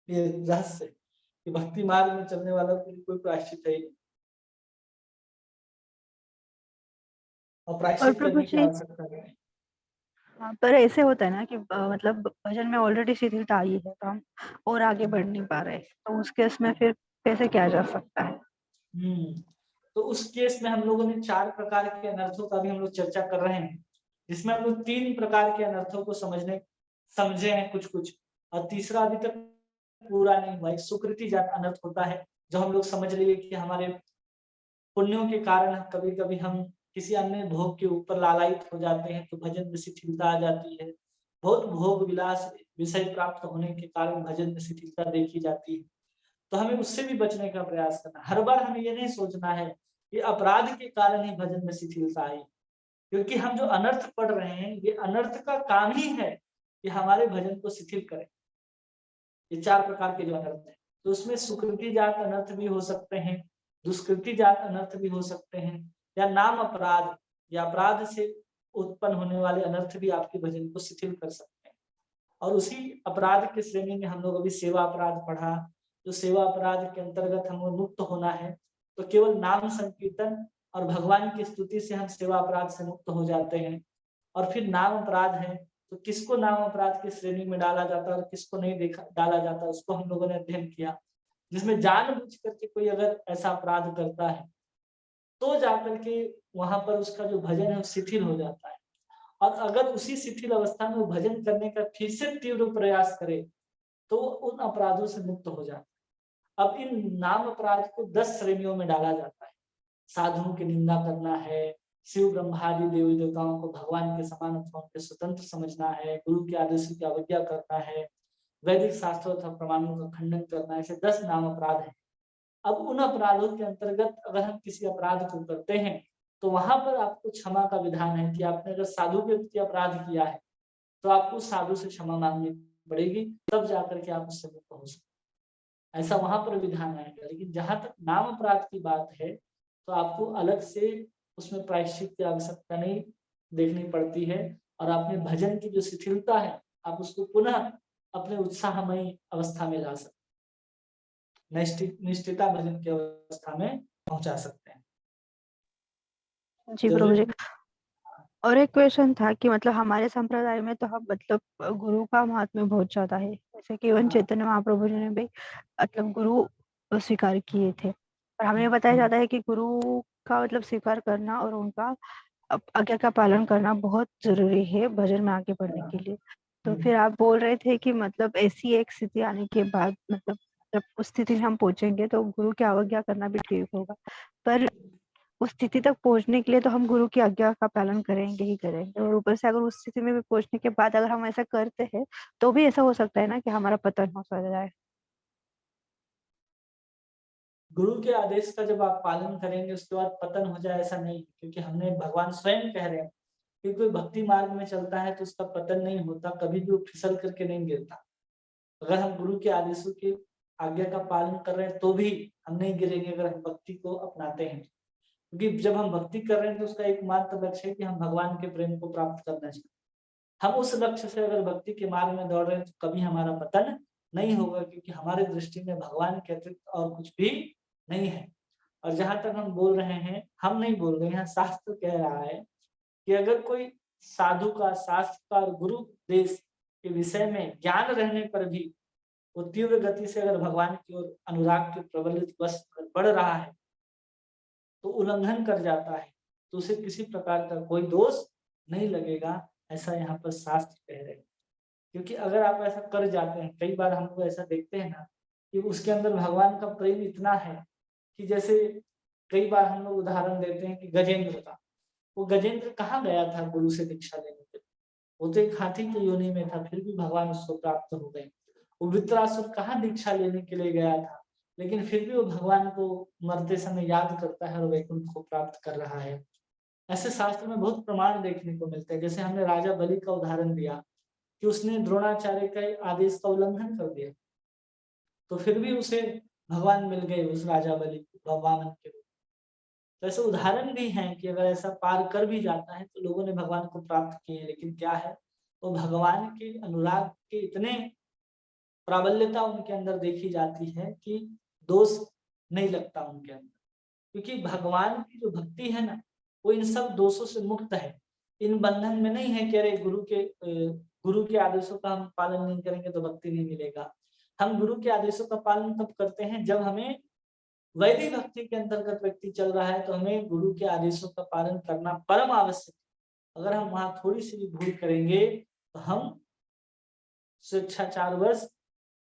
है। ये रहस्य कि भक्ति मार्ग में चलने वालों के लिए कोई प्रायश्चित है ही नहीं और और प्रायश्चित प्रभु करने की जी, आवश्यकता नहीं है। हाँ, पर ऐसे होता है ना कि मतलब भजन में ऑलरेडी शिथिलता आई है, तो हम और आगे बढ़ नहीं पा रहे, तो उस केस में फिर कैसे किया जा सकता है? तो उस केस में हम लोगों ने 4 प्रकार के अनर्थों का भी हम लोग चर्चा कर रहे हैं, जिसमें हम लोग 3 प्रकार के अनर्थों को समझे हैं कुछ और तीसरा अभी तक पूरा नहीं हुआ। एक सुकृति जात अनर्थ होता है, जो हम लोग समझ लिए कि हमारे पुण्यों के कारण कभी-कभी हम किसी अन्य भोग के ऊपर लालायित हो जाते हैं, तो भजन में शिथिलता आ जाती है। बहुत भोग विलास विषय प्राप्त होने के कारण भजन में शिथिलता देखी जाती है। तो हमें उससे भी बचने का प्रयास करना। हर बार हमें ये नहीं सोचना है कि अपराध के कारण ही भजन में शिथिलता आई, क्योंकि हम जो अनर्थ पढ़ रहे हैं, ये अनर्थ का काम ही है कि हमारे भजन को शिथिल करे। ये 4 प्रकार के जो अनर्थ हैं, तो उसमें सुकृति जात अनर्थ भी हो सकते हैं, दुष्कृति जात अनर्थ भी हो सकते हैं, या नाम अपराध या अपराध से उत्पन्न होने वाले अनर्थ भी आपके भजन को शिथिल कर सकते हैं। और उसी अपराध की श्रेणी में हम लोग अभी सेवा अपराध पढ़ा। जो सेवा अपराध के अंतर्गत हमें मुक्त होना है, तो केवल नाम संकीर्तन और भगवान की स्तुति से हम सेवा अपराध से मुक्त हो जाते हैं। और फिर नाम अपराध है, तो किसको नाम अपराध की श्रेणी में डाला जाता है और किसको नहीं डाला जाता, उसको हम लोगों ने अध्ययन किया। जिसमें जानबूझ करके कोई अगर ऐसा अपराध करता है, तो जाकर के वहां पर उसका जो भजन है वो शिथिल हो जाता है। और अगर उसी शिथिल अवस्था में वो भजन करने का फिर से तीव्र प्रयास करे, तो उन अपराधों से मुक्त हो जाता है। अब इन नाम अपराध को 10 श्रेणियों में डाला जाता है। साधुओं की निंदा करना है, शिव ब्रह्मादि देवी देवताओं को भगवान के समान अथवा उनके स्वतंत्र समझना है, गुरु के आदेशों की अवज्ञा करना है, वैदिक शास्त्रों तथा प्रमाणों का खंडन करना है। ऐसे 10 नाम अपराध हैं। अब उन अपराधों के अंतर्गत अगर हम किसी अपराध को करते हैं, तो वहां पर आपको क्षमा का विधान है कि आपने अगर साधु के प्रति अपराध किया है, तो आपको साधु से क्षमा मांगनी पड़ेगी, तब जाकर के आप उससे मुक्त हो सकते। ऐसा वहां पर विधान आएगा। लेकिन जहां तक नाम अपराध की बात है, तो आपको अलग से उसमें प्रायश्चित की आवश्यकता नहीं देखनी पड़ती है, और अपने भजन की जो शिथिलता है, आप उसको पुनः अपने उत्साहमयी अवस्था में ला सकते, निष्ठिता भजन की अवस्था में पहुंचा सकते हैं। जी प्रभु जी, और एक क्वेश्चन था कि मतलब हमारे संप्रदाय में तो हम मतलब गुरु का महात्म्य बहुत ज्यादा है, जैसे कि इवन चैतन्य महाप्रभु जी ने भी मतलब गुरु स्वीकार किए थे, और हमें बताया जाता है कि गुरु का मतलब स्वीकार करना और उनका आज्ञा का पालन करना बहुत जरूरी है भजन में आगे बढ़ने के लिए। तो फिर आप बोल रहे थे कि मतलब ऐसी एक स्थिति आने के बाद मतलब जब उस स्थिति में हम पहुंचेंगे तो गुरु की अवज्ञा करना भी ठीक होगा, पर उस स्थिति तक पहुंचने के लिए तो हम गुरु की आज्ञा का पालन करेंगे ही करेंगे, और ऊपर से अगर उस स्थिति में भी पहुंचने के बाद अगर हम ऐसा करते हैं, तो भी ऐसा हो सकता है ना कि हमारा पतन हो जाए। गुरु के आदेश का जब आप पालन करेंगे उसके बाद पतन हो जाए, ऐसा नहीं, क्योंकि हमने भगवान स्वयं कह रहे हैं कि कोई भक्ति मार्ग में चलता है तो उसका पतन नहीं होता, कभी भी वो फिसल करके नहीं गिरता। अगर हम गुरु के आदेशों की आज्ञा का पालन कर रहे हैं तो भी हम नहीं गिरेंगे, अगर हम भक्ति को अपनाते हैं। क्योंकि जब हम भक्ति कर रहे हैं तो उसका एकमात्र लक्ष्य है कि हम भगवान के प्रेम को प्राप्त करना चाहिए। हम उस लक्ष्य से अगर भक्ति के मार्ग में दौड़ रहे हैं तो कभी हमारा पतन नहीं होगा, क्योंकि हमारी दृष्टि में भगवान के अतिरिक्त और कुछ भी नहीं है। और जहां तक हम बोल रहे हैं, हम नहीं बोल रहे हैं, शास्त्र कह रहा है कि अगर कोई साधु का, शास्त्र का और गुरु उपदेश के विषय में ज्ञान रहने पर भी वो तीव्र गति से अगर भगवान की ओर अनुराग के प्रबलित वश बढ़ रहा है, तो उल्लंघन कर जाता है, तो उसे किसी प्रकार का कोई दोष नहीं लगेगा, ऐसा यहाँ पर शास्त्र कह रहे हैं। क्योंकि अगर आप ऐसा कर जाते हैं, कई बार हम लोग ऐसा देखते हैं ना कि उसके अंदर भगवान का प्रेम इतना है कि जैसे कई बार हम लोग उदाहरण देते हैं कि गजेंद्र का, वो गजेंद्र कहाँ गया था गुरु से दीक्षा लेने के लिए? वो तो एक हाथी की योनि में था, फिर भी भगवान उसको प्राप्त हो गए। वो वृत्रासुर कहाँ दीक्षा लेने के लिए गया था, लेकिन फिर भी वो भगवान को मरते समय याद करता है और वैकुंठ को प्राप्त कर रहा है। ऐसे शास्त्र में बहुत प्रमाण देखने को मिलते हैं। जैसे हमने राजा बलि का उदाहरण दिया कि उसने द्रोणाचार्य के आदेश का उल्लंघन कर दिया, तो फिर भी उसे भगवान मिल गए, उस राजा बलि को वामन के रूप में। तो ऐसे उदाहरण भी हैं कि अगर ऐसा पार कर भी जाता है तो लोगों ने भगवान को प्राप्त किए हैं, लेकिन क्या है, वो भगवान के अनुराग के इतने प्राबल्यता उनके अंदर देखी जाती है कि दोष नहीं लगता उनके अंदर, क्योंकि भगवान की जो भक्ति है ना, वो इन सब दोषों से मुक्त है। इन बंधन में नहीं है कि अरे गुरु के आदेशों का हम पालन नहीं करेंगे तो भक्ति नहीं मिलेगा। हम गुरु के आदेशों का पालन तब करते हैं जब हमें वैदिक भक्ति के अंतर्गत व्यक्ति चल रहा है, तो हमें गुरु के आदेशों का पालन करना परम आवश्यक है। अगर हम वहां थोड़ी सी भी भूल करेंगे तो हम स्वेच्छाचारवश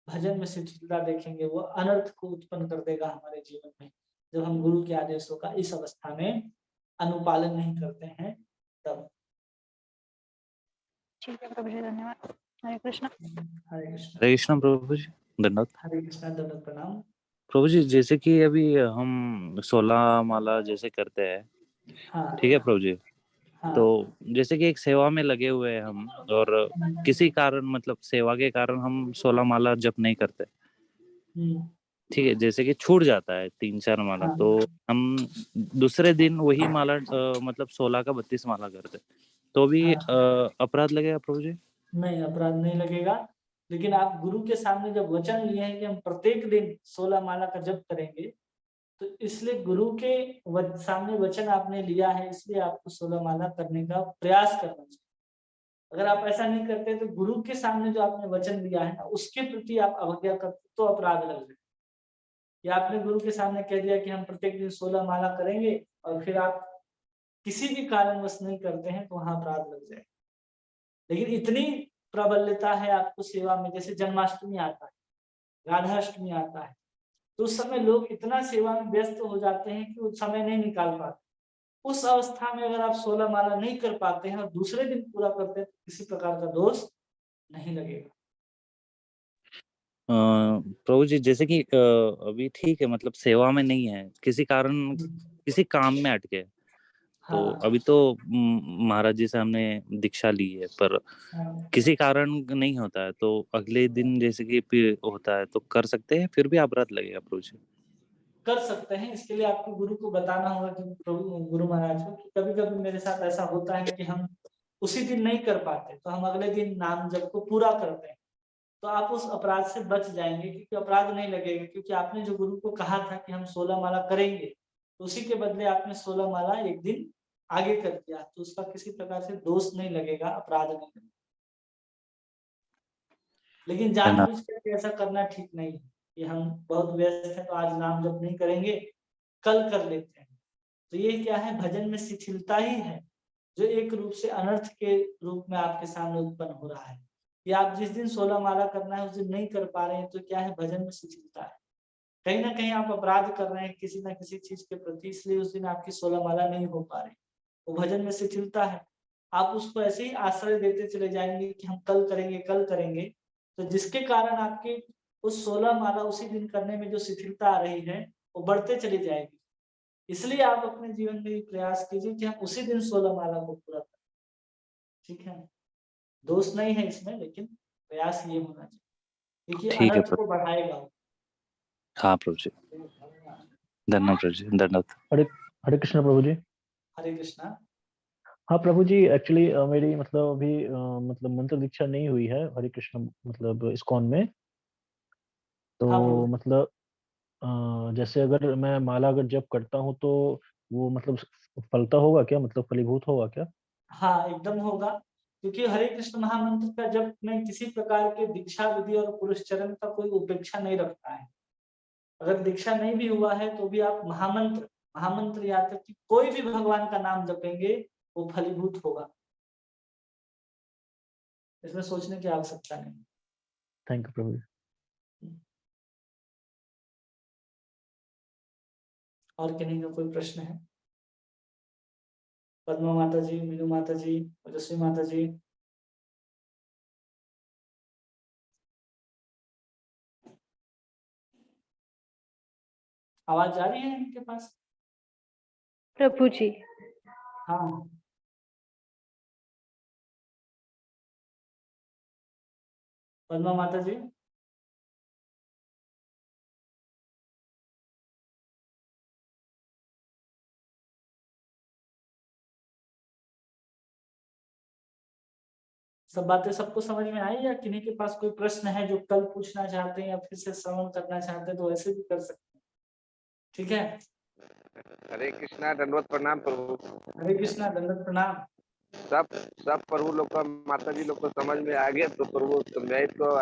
भजन में शिथिलता देखेंगे, वो अनर्थ को उत्पन्न कर देगा हमारे जीवन में। जब हम गुरु के आदेशों का इस अवस्था में अनुपालन नहीं करते हैं तब। ठीक है प्रभु जी, धन्यवाद। हरे कृष्णा। हरे कृष्ण। हरे कृष्ण प्रभु जी, धन्यवाद। हरे कृष्णा, दंडवत प्रणाम। प्रभु जी, जैसे कि अभी हम 16 माला जैसे करते हैं, हाँ ठीक है प्रभु जी, हाँ। तो जैसे कि एक सेवा में लगे हुए हैं हम, और किसी कारण मतलब सेवा के कारण हम 16 माला जप नहीं करते, ठीक है, जैसे कि छूट जाता है 3-4 माला, हाँ। तो हम दूसरे दिन वही माला मतलब 16 का 32 माला करते, तो भी हाँ। अपराध लगेगा प्रभु जी? नहीं, अपराध नहीं लगेगा, लेकिन आप गुरु के सामने जब वचन लिए हैं कि हम प्रत्येक दिन 16 माला का जप करेंगे, तो इसलिए गुरु के सामने वचन आपने लिया है, इसलिए आपको 16 माला करने का प्रयास करना चाहिए। अगर आप ऐसा नहीं करते तो गुरु के सामने जो आपने वचन लिया है ना, उसके प्रति आप अवज्ञा करते तो अपराध लग जाए। या आपने गुरु के सामने कह दिया कि हम प्रत्येक दिन 16 माला करेंगे और फिर आप किसी भी कारणवश नहीं करते हैं, तो वहां अपराध लग जाए। लेकिन इतनी प्रबलता है आपको सेवा में, जैसे जन्माष्टमी आता है, राधाष्टमी आता है, तो उस समय लोग इतना सेवा में व्यस्त हो जाते हैं कि वो समय नहीं निकाल पाते। उस अवस्था में अगर आप 16 माला नहीं कर पाते हैं और दूसरे दिन पूरा करते हैं, तो किसी प्रकार का दोष नहीं लगेगा। प्रभु जी, जैसे कि अभी ठीक है, मतलब सेवा में नहीं है, किसी कारण किसी काम में अटके, तो हाँ अभी तो महाराज जी से हमने दीक्षा ली है, पर हाँ। किसी कारण नहीं होता है, तो अगले दिन जैसे कि फिर होता है तो कर सकते हैं, फिर भी अपराध लगेगा प्रभु जी? कर सकते हैं, इसके लिए आपको गुरु को बताना होगा कि प्रभु गुरु महाराज को कि कभी-कभी मेरे साथ ऐसा होता है कि हम उसी दिन नहीं कर पाते, तो हम अगले दिन नाम जप को पूरा करते हैं। तो आप उस अपराध से बच जाएँगे, क्योंकि अपराध नहीं लगेगा, क्योंकि आपने जो गुरु को कहा था कि हम 16 माला करेंगे, तो उसी के बदले आपने 16 माला एक दिन आगे कर दिया, तो उसका किसी प्रकार से दोष नहीं लगेगा, अपराध नहीं लगेगा। लेकिन धन्यवाद। जानबूझ करके ऐसा करना ठीक नहीं है कि हम बहुत व्यस्त हैं तो आज नाम जप नहीं करेंगे, कल कर लेते हैं। तो ये क्या है, भजन में शिथिलता ही है, जो एक रूप से अनर्थ के रूप में आपके सामने उत्पन्न हो रहा है कि आप जिस दिन 16 माला करना है उस दिन नहीं कर पा रहे हैं, तो क्या है, भजन में शिथिलता है। कहीं न कहीं आप अपराध कर रहे हैं किसी न किसी चीज़ के प्रति, इसलिए उस दिन आपकी 16 माला नहीं हो पा रही। वो भजन में शिथिलता है। आप उसको ऐसे ही आश्रय देते चले जाएँगे कि हम कल करेंगे, तो जिसके कारण आपकी उस 16 माला उसी दिन करने में जो शिथिलता आ रही है, वो बढ़ते चली जाएगी। इसलिए आप अपने जीवन में ये प्रयास कीजिए कि हम उसी दिन 16 माला को पूरा करें। ठीक है? दोष नहीं है इसमें, लेकिन प्रयास ये होना चाहिए, क्योंकि ठीक है अनर्थ प्रभु। को बढ़ाएगा वो। हाँ प्रभु जी, धन्यवाद प्रभु जी, धन्यवाद। हरे हरे कृष्ण प्रभु जी। हरे कृष्णा। हाँ प्रभु जी, एक्चुअली मेरी मतलब अभी मतलब मंत्र दीक्षा नहीं हुई है हरे कृष्ण मतलब इस्कॉन में। हाँ तो प्रभु। मतलब जैसे अगर मैं माला अगर जप करता हूँ तो वो मतलब फलता होगा क्या, मतलब फलीभूत होगा क्या? हाँ, एकदम होगा, क्योंकि हरे कृष्ण महामंत्र का जप में किसी प्रकार के दीक्षा विधि और पुरस्चरण का कोई उपेक्षा नहीं रखता है। अगर दीक्षा नहीं भी हुआ है तो भी आप महामंत्र महामंत्र याद तक कि कोई भी भगवान का नाम जपेंगे, वो फलीभूत होगा। इसमें सोचने की आवश्यकता नहीं। थैंक यू प्रभु जी। और किन्हीं का कोई प्रश्न है? पद्मा माता जी, मीनू माता जी, ओजस्वी माता जी। आवाज जा रही है इनके पास? प्रभु जी। हाँ। पद्मा माता जी। सब बातें सबको समझ में आई, या किन्हीं के पास कोई प्रश्न है जो कल पूछना चाहते हैं या फिर से श्रवण करना चाहते हैं तो ऐसे भी कर सकते हैं। ठीक है, हरे कृष्णा, दंडवत प्रणाम प्रभु। हरे कृष्णा, दंडवत प्रणाम। सब प्रभु लोग का, माता जी लोग को समझ में आ गया तो प्रभु, तो मैं तो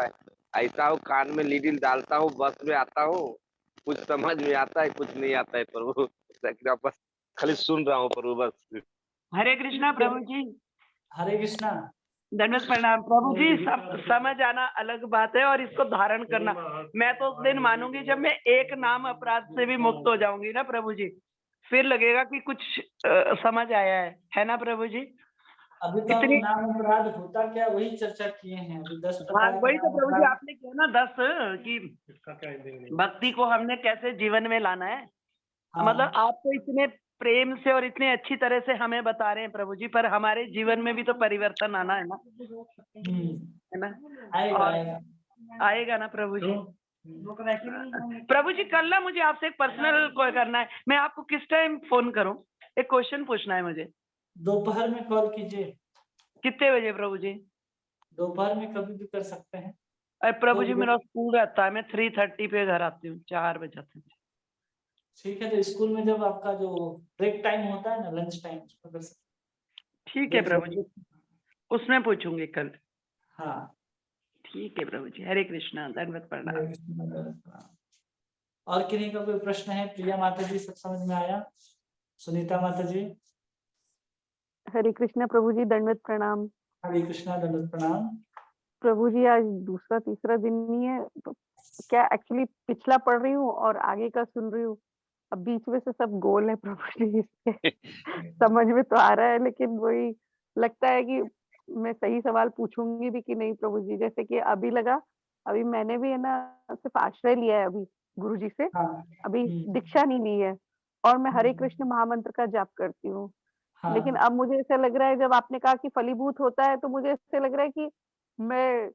ऐसा हूँ, कान में लीडिल डालता हूँ, बस में आता हूँ, कुछ समझ में आता है, कुछ नहीं आता है प्रभु, बस खाली सुन रहा हूँ प्रभु बस। हरे कृष्णा प्रभु जी, हरे कृष्णा। दंडवत प्रणाम प्रभु जी। सब समझ आना अलग बात है और इसको धारण करना, मैं तो उस दिन मानूंगी जब मैं एक नाम अपराध से भी मुक्त हो जाऊंगी ना प्रभु जी, फिर लगेगा कि कुछ समझ आया है ना प्रभु जी। अभी तो इतनी नाम अपराध होता क्या वही चर्चा किए हैं, अभी 10 हाँ प्रकार के वही तो नाम प्रभु जी अपराध। आपने किया ना 10 कि भक्ति को हमने कैसे जीवन में लाना है। मतलब आप तो इतने प्रेम से और इतने अच्छी तरह से हमें बता रहे हैं प्रभु जी, पर हमारे जीवन में भी तो परिवर्तन आना है ना, है ना। आएगा और आएगा। आएगा ना प्रभु जी। प्रभु जी कल ना मुझे आपसे एक पर्सनल कॉल करना है, मैं आपको किस टाइम फोन करूं? एक क्वेश्चन पूछना है मुझे। दोपहर में कॉल कीजिए। कितने बजे प्रभु जी? दोपहर में कभी भी कर सकते हैं। अरे प्रभु जी तो मेरा स्कूल रहता है, मैं 3:30 पे घर आती हूँ, 4 बजे आती हूँ। ठीक है, तो स्कूल में जब आपका जो ब्रेक टाइम होता है ना, लंच टाइम, उसमें कर सकते ठीक है प्रभु जी, उसमें पूछूंगी कल। हैं। हाँ, ठीक है प्रभु जी, हरे कृष्णा, दंडवत प्रणाम। और किन्हीं का कोई प्रश्न है? प्रिया माता जी, सब समझ में आया? सुनीता माता जी, हरे कृष्णा प्रभु जी, दंडवत प्रणाम। हरे कृष्णा, दंडवत प्रणाम। प्रभु जी आज दूसरा तीसरा दिन नहीं है तो क्या एक्चुअली पिछला पढ़ रही हूँ और आगे का सुन रही हूँ, अब बीच में से सब गोल है प्रभु जी, इसके समझ में तो आ रहा है लेकिन वही लगता है कि मैं सही सवाल पूछूंगी भी कि नहीं प्रभु जी। जैसे कि अभी लगा, अभी मैंने भी है ना सिर्फ आश्रय लिया है अभी गुरु जी से, हाँ, अभी दीक्षा नहीं ली है और मैं हरे कृष्ण महामंत्र का जाप करती हूँ। लेकिन अब मुझे ऐसा लग रहा है, जब आपने कहा कि फलीभूत होता है तो मुझे ऐसे लग रहा है कि मैं,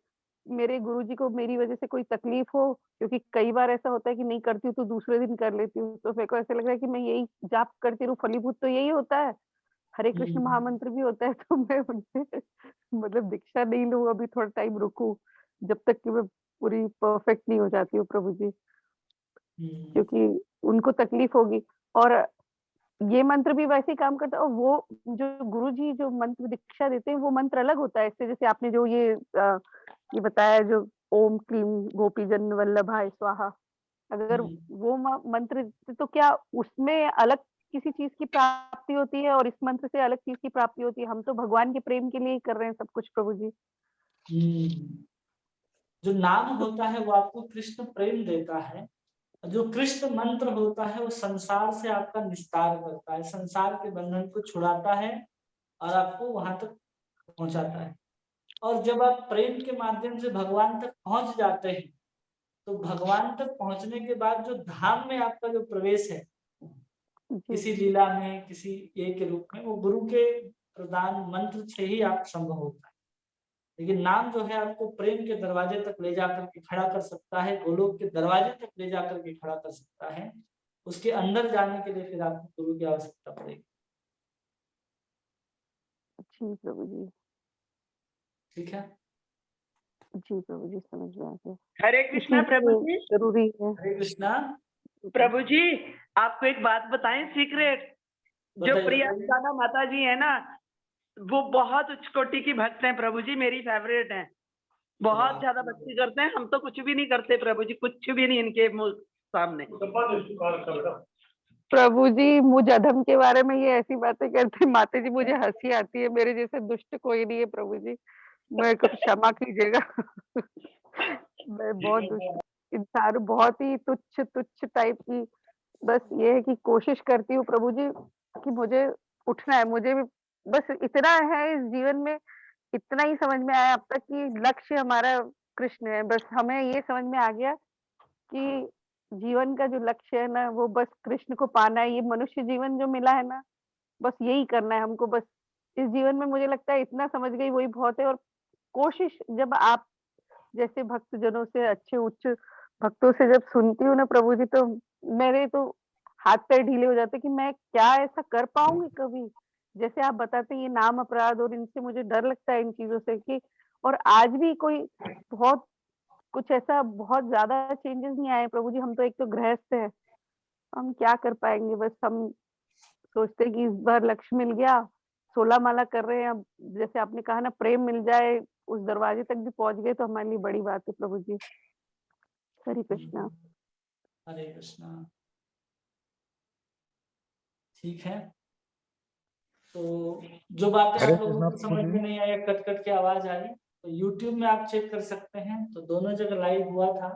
मेरे गुरुजी को मेरी वजह से कोई तकलीफ हो, क्योंकि कई बार ऐसा होता है कि नहीं करती हूँ तो दूसरे दिन कर लेती हूँ, तो मेरे को ऐसा लग रहा है कि मैं यही जाप करती रहूं, फलीभूत तो यही होता है, हरे कृष्ण महामंत्र भी होता है, तो मैं उनसे मतलब दीक्षा नहीं लूं, अभी थोड़ा टाइम रुकूं जब तक कि मैं पूरी परफेक्ट नहीं हो जाती हूँ प्रभु जी, क्योंकि उनको तकलीफ होगी। और ये मंत्र भी वैसे ही काम करता है और वो जो गुरुजी जो मंत्र दीक्षा देते हैं वो मंत्र अलग होता है इससे, जैसे आपने जो ये बताया जो ओम क्लीम गोपीजन वल्लभाय स्वाहा, अगर वो मंत्र तो क्या उसमें अलग किसी चीज की प्राप्ति होती है और इस मंत्र से अलग चीज की प्राप्ति होती है? हम तो भगवान के प्रेम के लिए ही कर रहे हैं सब कुछ प्रभु जी। जो नाम होता है वो आपको कृष्ण प्रेम देता है, जो कृष्ण मंत्र होता है वो संसार से आपका निस्तार करता है, संसार के बंधन को छुड़ाता है और आपको वहां तक पहुंचाता है। और जब आप प्रेम के माध्यम से भगवान तक पहुंच जाते हैं तो भगवान तक पहुंचने के बाद जो धाम में आपका जो प्रवेश है किसी लीला में, किसी एक के रूप में, वो गुरु के प्रदान मंत्र से ही आप संभव होता है। लेकिन नाम जो है आपको प्रेम के दरवाजे तक ले जाकर के खड़ा कर सकता है, गोलोक के दरवाजे तक ले जाकर के खड़ा कर सकता है। उसके अंदर जाने के लिए फिर आपको गुरु की आवश्यकता पड़ेगी। जी प्रभु जी, ठीक है, जी प्रभु जी, समझ में आ गया। हरे कृष्णा प्रभु जी, जरूरी है। हरे कृष्णा प्रभु जी आपको एक बात बताएं सीक्रेट, जो प्रिया दाना माता जी है ना, वो बहुत उच्च कोटि की भक्त हैं प्रभु जी, मेरी फेवरेट हैं, बहुत ज्यादा भक्ति करते हैं। हम तो कुछ भी नहीं करते प्रभु जी, कुछ भी नहीं इनके मुंह सामने। प्रभु जी मुझ अधम के बारे में ये ऐसी बातें करते माता जी, मुझे हंसी आती है, मेरे जैसे दुष्ट कोई नहीं है प्रभु जी, मेरे को क्षमा कीजिएगा। मैं बहुत दुष्ट इंसान, बहुत ही तुच्छ तुच्छ टाइप की, बस ये है कि कोशिश करती हूँ प्रभु जी कि मुझे उठना है, मुझे भी बस इतना है इस जीवन में, इतना ही समझ में आया अब तक कि लक्ष्य हमारा कृष्ण है। बस हमें ये समझ में आ गया कि जीवन का जो लक्ष्य है ना वो बस कृष्ण को पाना है। ये मनुष्य जीवन जो मिला है ना, बस यही करना है हमको, बस इस जीवन में मुझे लगता है इतना समझ गई वही बहुत है। और कोशिश जब आप जैसे भक्त जनों से, अच्छे उच्च भक्तों से जब सुनती हूँ ना प्रभु जी, तो मेरे तो हाथ पैर ढीले हो जाते कि मैं क्या ऐसा कर पाऊंगी कभी। जैसे आप बताते हैं ये नाम अपराध और इनसे मुझे डर लगता है इन चीजों से कि और आज भी कोई बहुत कुछ ऐसा बहुत ज्यादा चेंजेस नहीं आए प्रभु जी। हम तो एक तो गृहस्थ है, हम क्या कर पाएंगे। बस हम सोचते हैं कि इस बार लक्ष्य मिल गया, 16 माला कर रहे हैं। अब जैसे आपने कहा ना, प्रेम मिल जाए, उस दरवाजे तक भी पहुंच गए तो हमारे लिए बड़ी बात है प्रभु जी। हरे कृष्णा। हरे कृष्णा। ठीक है, तो जो बातें हरे आप लोगों कृष्णा को प्रभु समझ जी। में नहीं आया, कट कट के आवाज आ रही, तो YouTube में आप चेक कर सकते हैं। तो दोनों जगह लाइव हुआ था,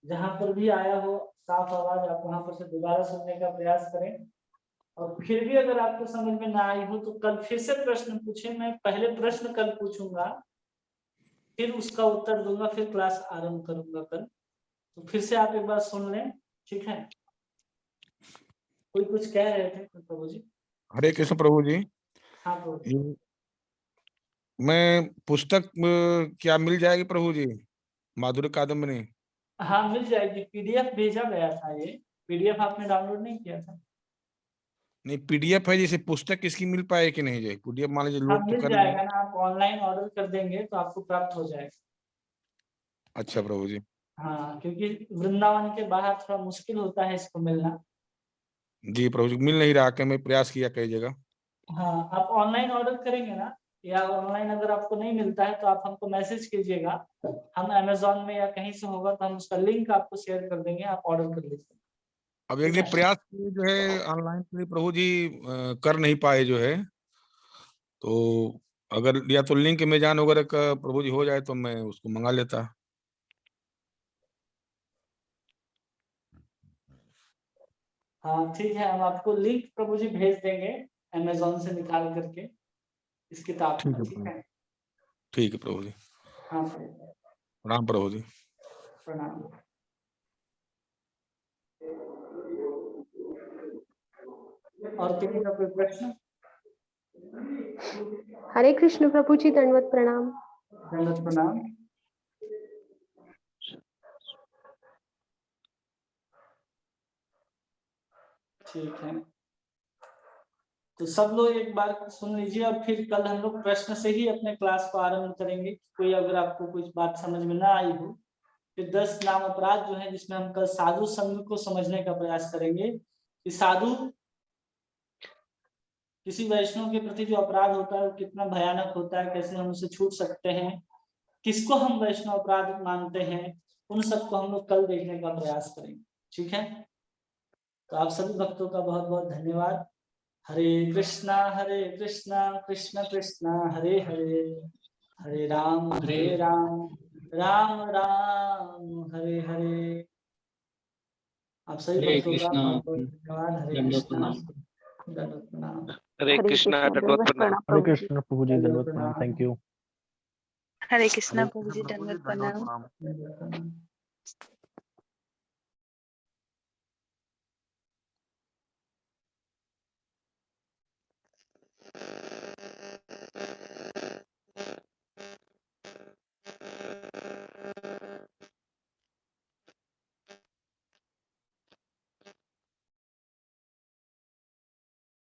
जहां पर भी आया हो साफ आवाज, आप वहां पर से दोबारा सुनने का प्रयास करें। और फिर भी अगर आपको समझ में ना आई हो तो कल फिर से प्रश्न पूछें। मैं पहले प्रश्न कल पूछूंगा, फिर उसका उत्तर दूंगा, फिर क्लास आरंभ करूंगा कल। तो फिर से आप एक बार सुन लें, ठीक है। कोई कुछ कह रहे थे प्रभु जी? हरे कृष्ण प्रभु जी। हाँ प्रभु जी। ये मैं पुस्तक क्या मिल जाएगी प्रभु जी, माधुर्य कादम्बरी? हाँ मिल जाएगी, PDF भेजा गया था। ये PDF आपने डाउनलोड नहीं किया था? नहीं, PDF है, जैसे पुस्तक इसकी मिल पाए कि नहीं? जाए PDF मान लीजिए हाँ लोग तो मिल कर लेंगे। जाएगा ना, आप ऑनलाइन ऑर्डर कर देंगे तो आपको प्राप्त हो जाएगा। अच्छा प्रभु जी। हाँ, क्योंकि वृंदावन के बाहर थोड़ा मुश्किल होता है इसको मिलना। जी प्रभु जी, मिल नहीं रहा, कि मैं प्रयास किया कई जगह। हाँ, आप ऑनलाइन ऑर्डर करेंगे ना, या ऑनलाइन अगर आपको नहीं मिलता है तो आप हमको मैसेज कीजिएगा। हम अमेज़न में या कहीं से होगा तो हम उसका लिंक आपको शेयर कर देंगे, आप ऑर्डर कर लीजिए। अब एक दिन प्रयास किए जो है ऑनलाइन के लिए प्रभु जी, कर नहीं पाए जो है। तो अगर या तो लिंक अमेज़न वगैरह का प्रभु जी हो जाए तो मैं उसको मंगा लेता। हाँ ठीक है, हम आपको लिंक प्रभु जी भेज देंगे अमेज़न से निकाल करके इस किताब ठीक का, है ठीक प्रभु। है। ठीक है प्रभु जी। हाँ प्रभु। राम प्रभु जी। प्रणाम। और किसी का कोई प्रश्न? हरे कृष्ण प्रभु जी, दंडवत प्रणाम। दंडवत प्रणाम। ठीक है, तो सब लोग एक बार सुन लीजिए और फिर कल हम लोग प्रश्न से ही अपने क्लास को आरंभ करेंगे। कोई अगर आपको कुछ बात समझ में ना आई हो, फिर 10 नाम अपराध जो है, जिसमें हम कल साधु संघ को समझने का प्रयास करेंगे कि साधु किसी वैष्णव के प्रति जो अपराध होता है वो कितना भयानक होता है, कैसे हम उसे छूट सकते हैं, किसको हम वैष्णव अपराध मानते हैं, उन सबको हम लोग कल देखने का प्रयास करेंगे, ठीक है। तो आप सभी भक्तों का बहुत बहुत धन्यवाद। हरे कृष्णा कृष्ण कृष्णा हरे हरे, हरे राम राम राम हरे हरे। आप सभी भक्तों का बहुत बहुत धन्यवाद। हरे कृष्णा, दंडवत प्रणाम। हरे कृष्णा, दंडवत प्रणाम। हरे कृष्ण प्रभु जी, दंडवत दंडवत प्रणाम। Thank you. हरे कृष्णा प्रभु जी, दंडवत प्रणाम। दंडवत प्रणाम।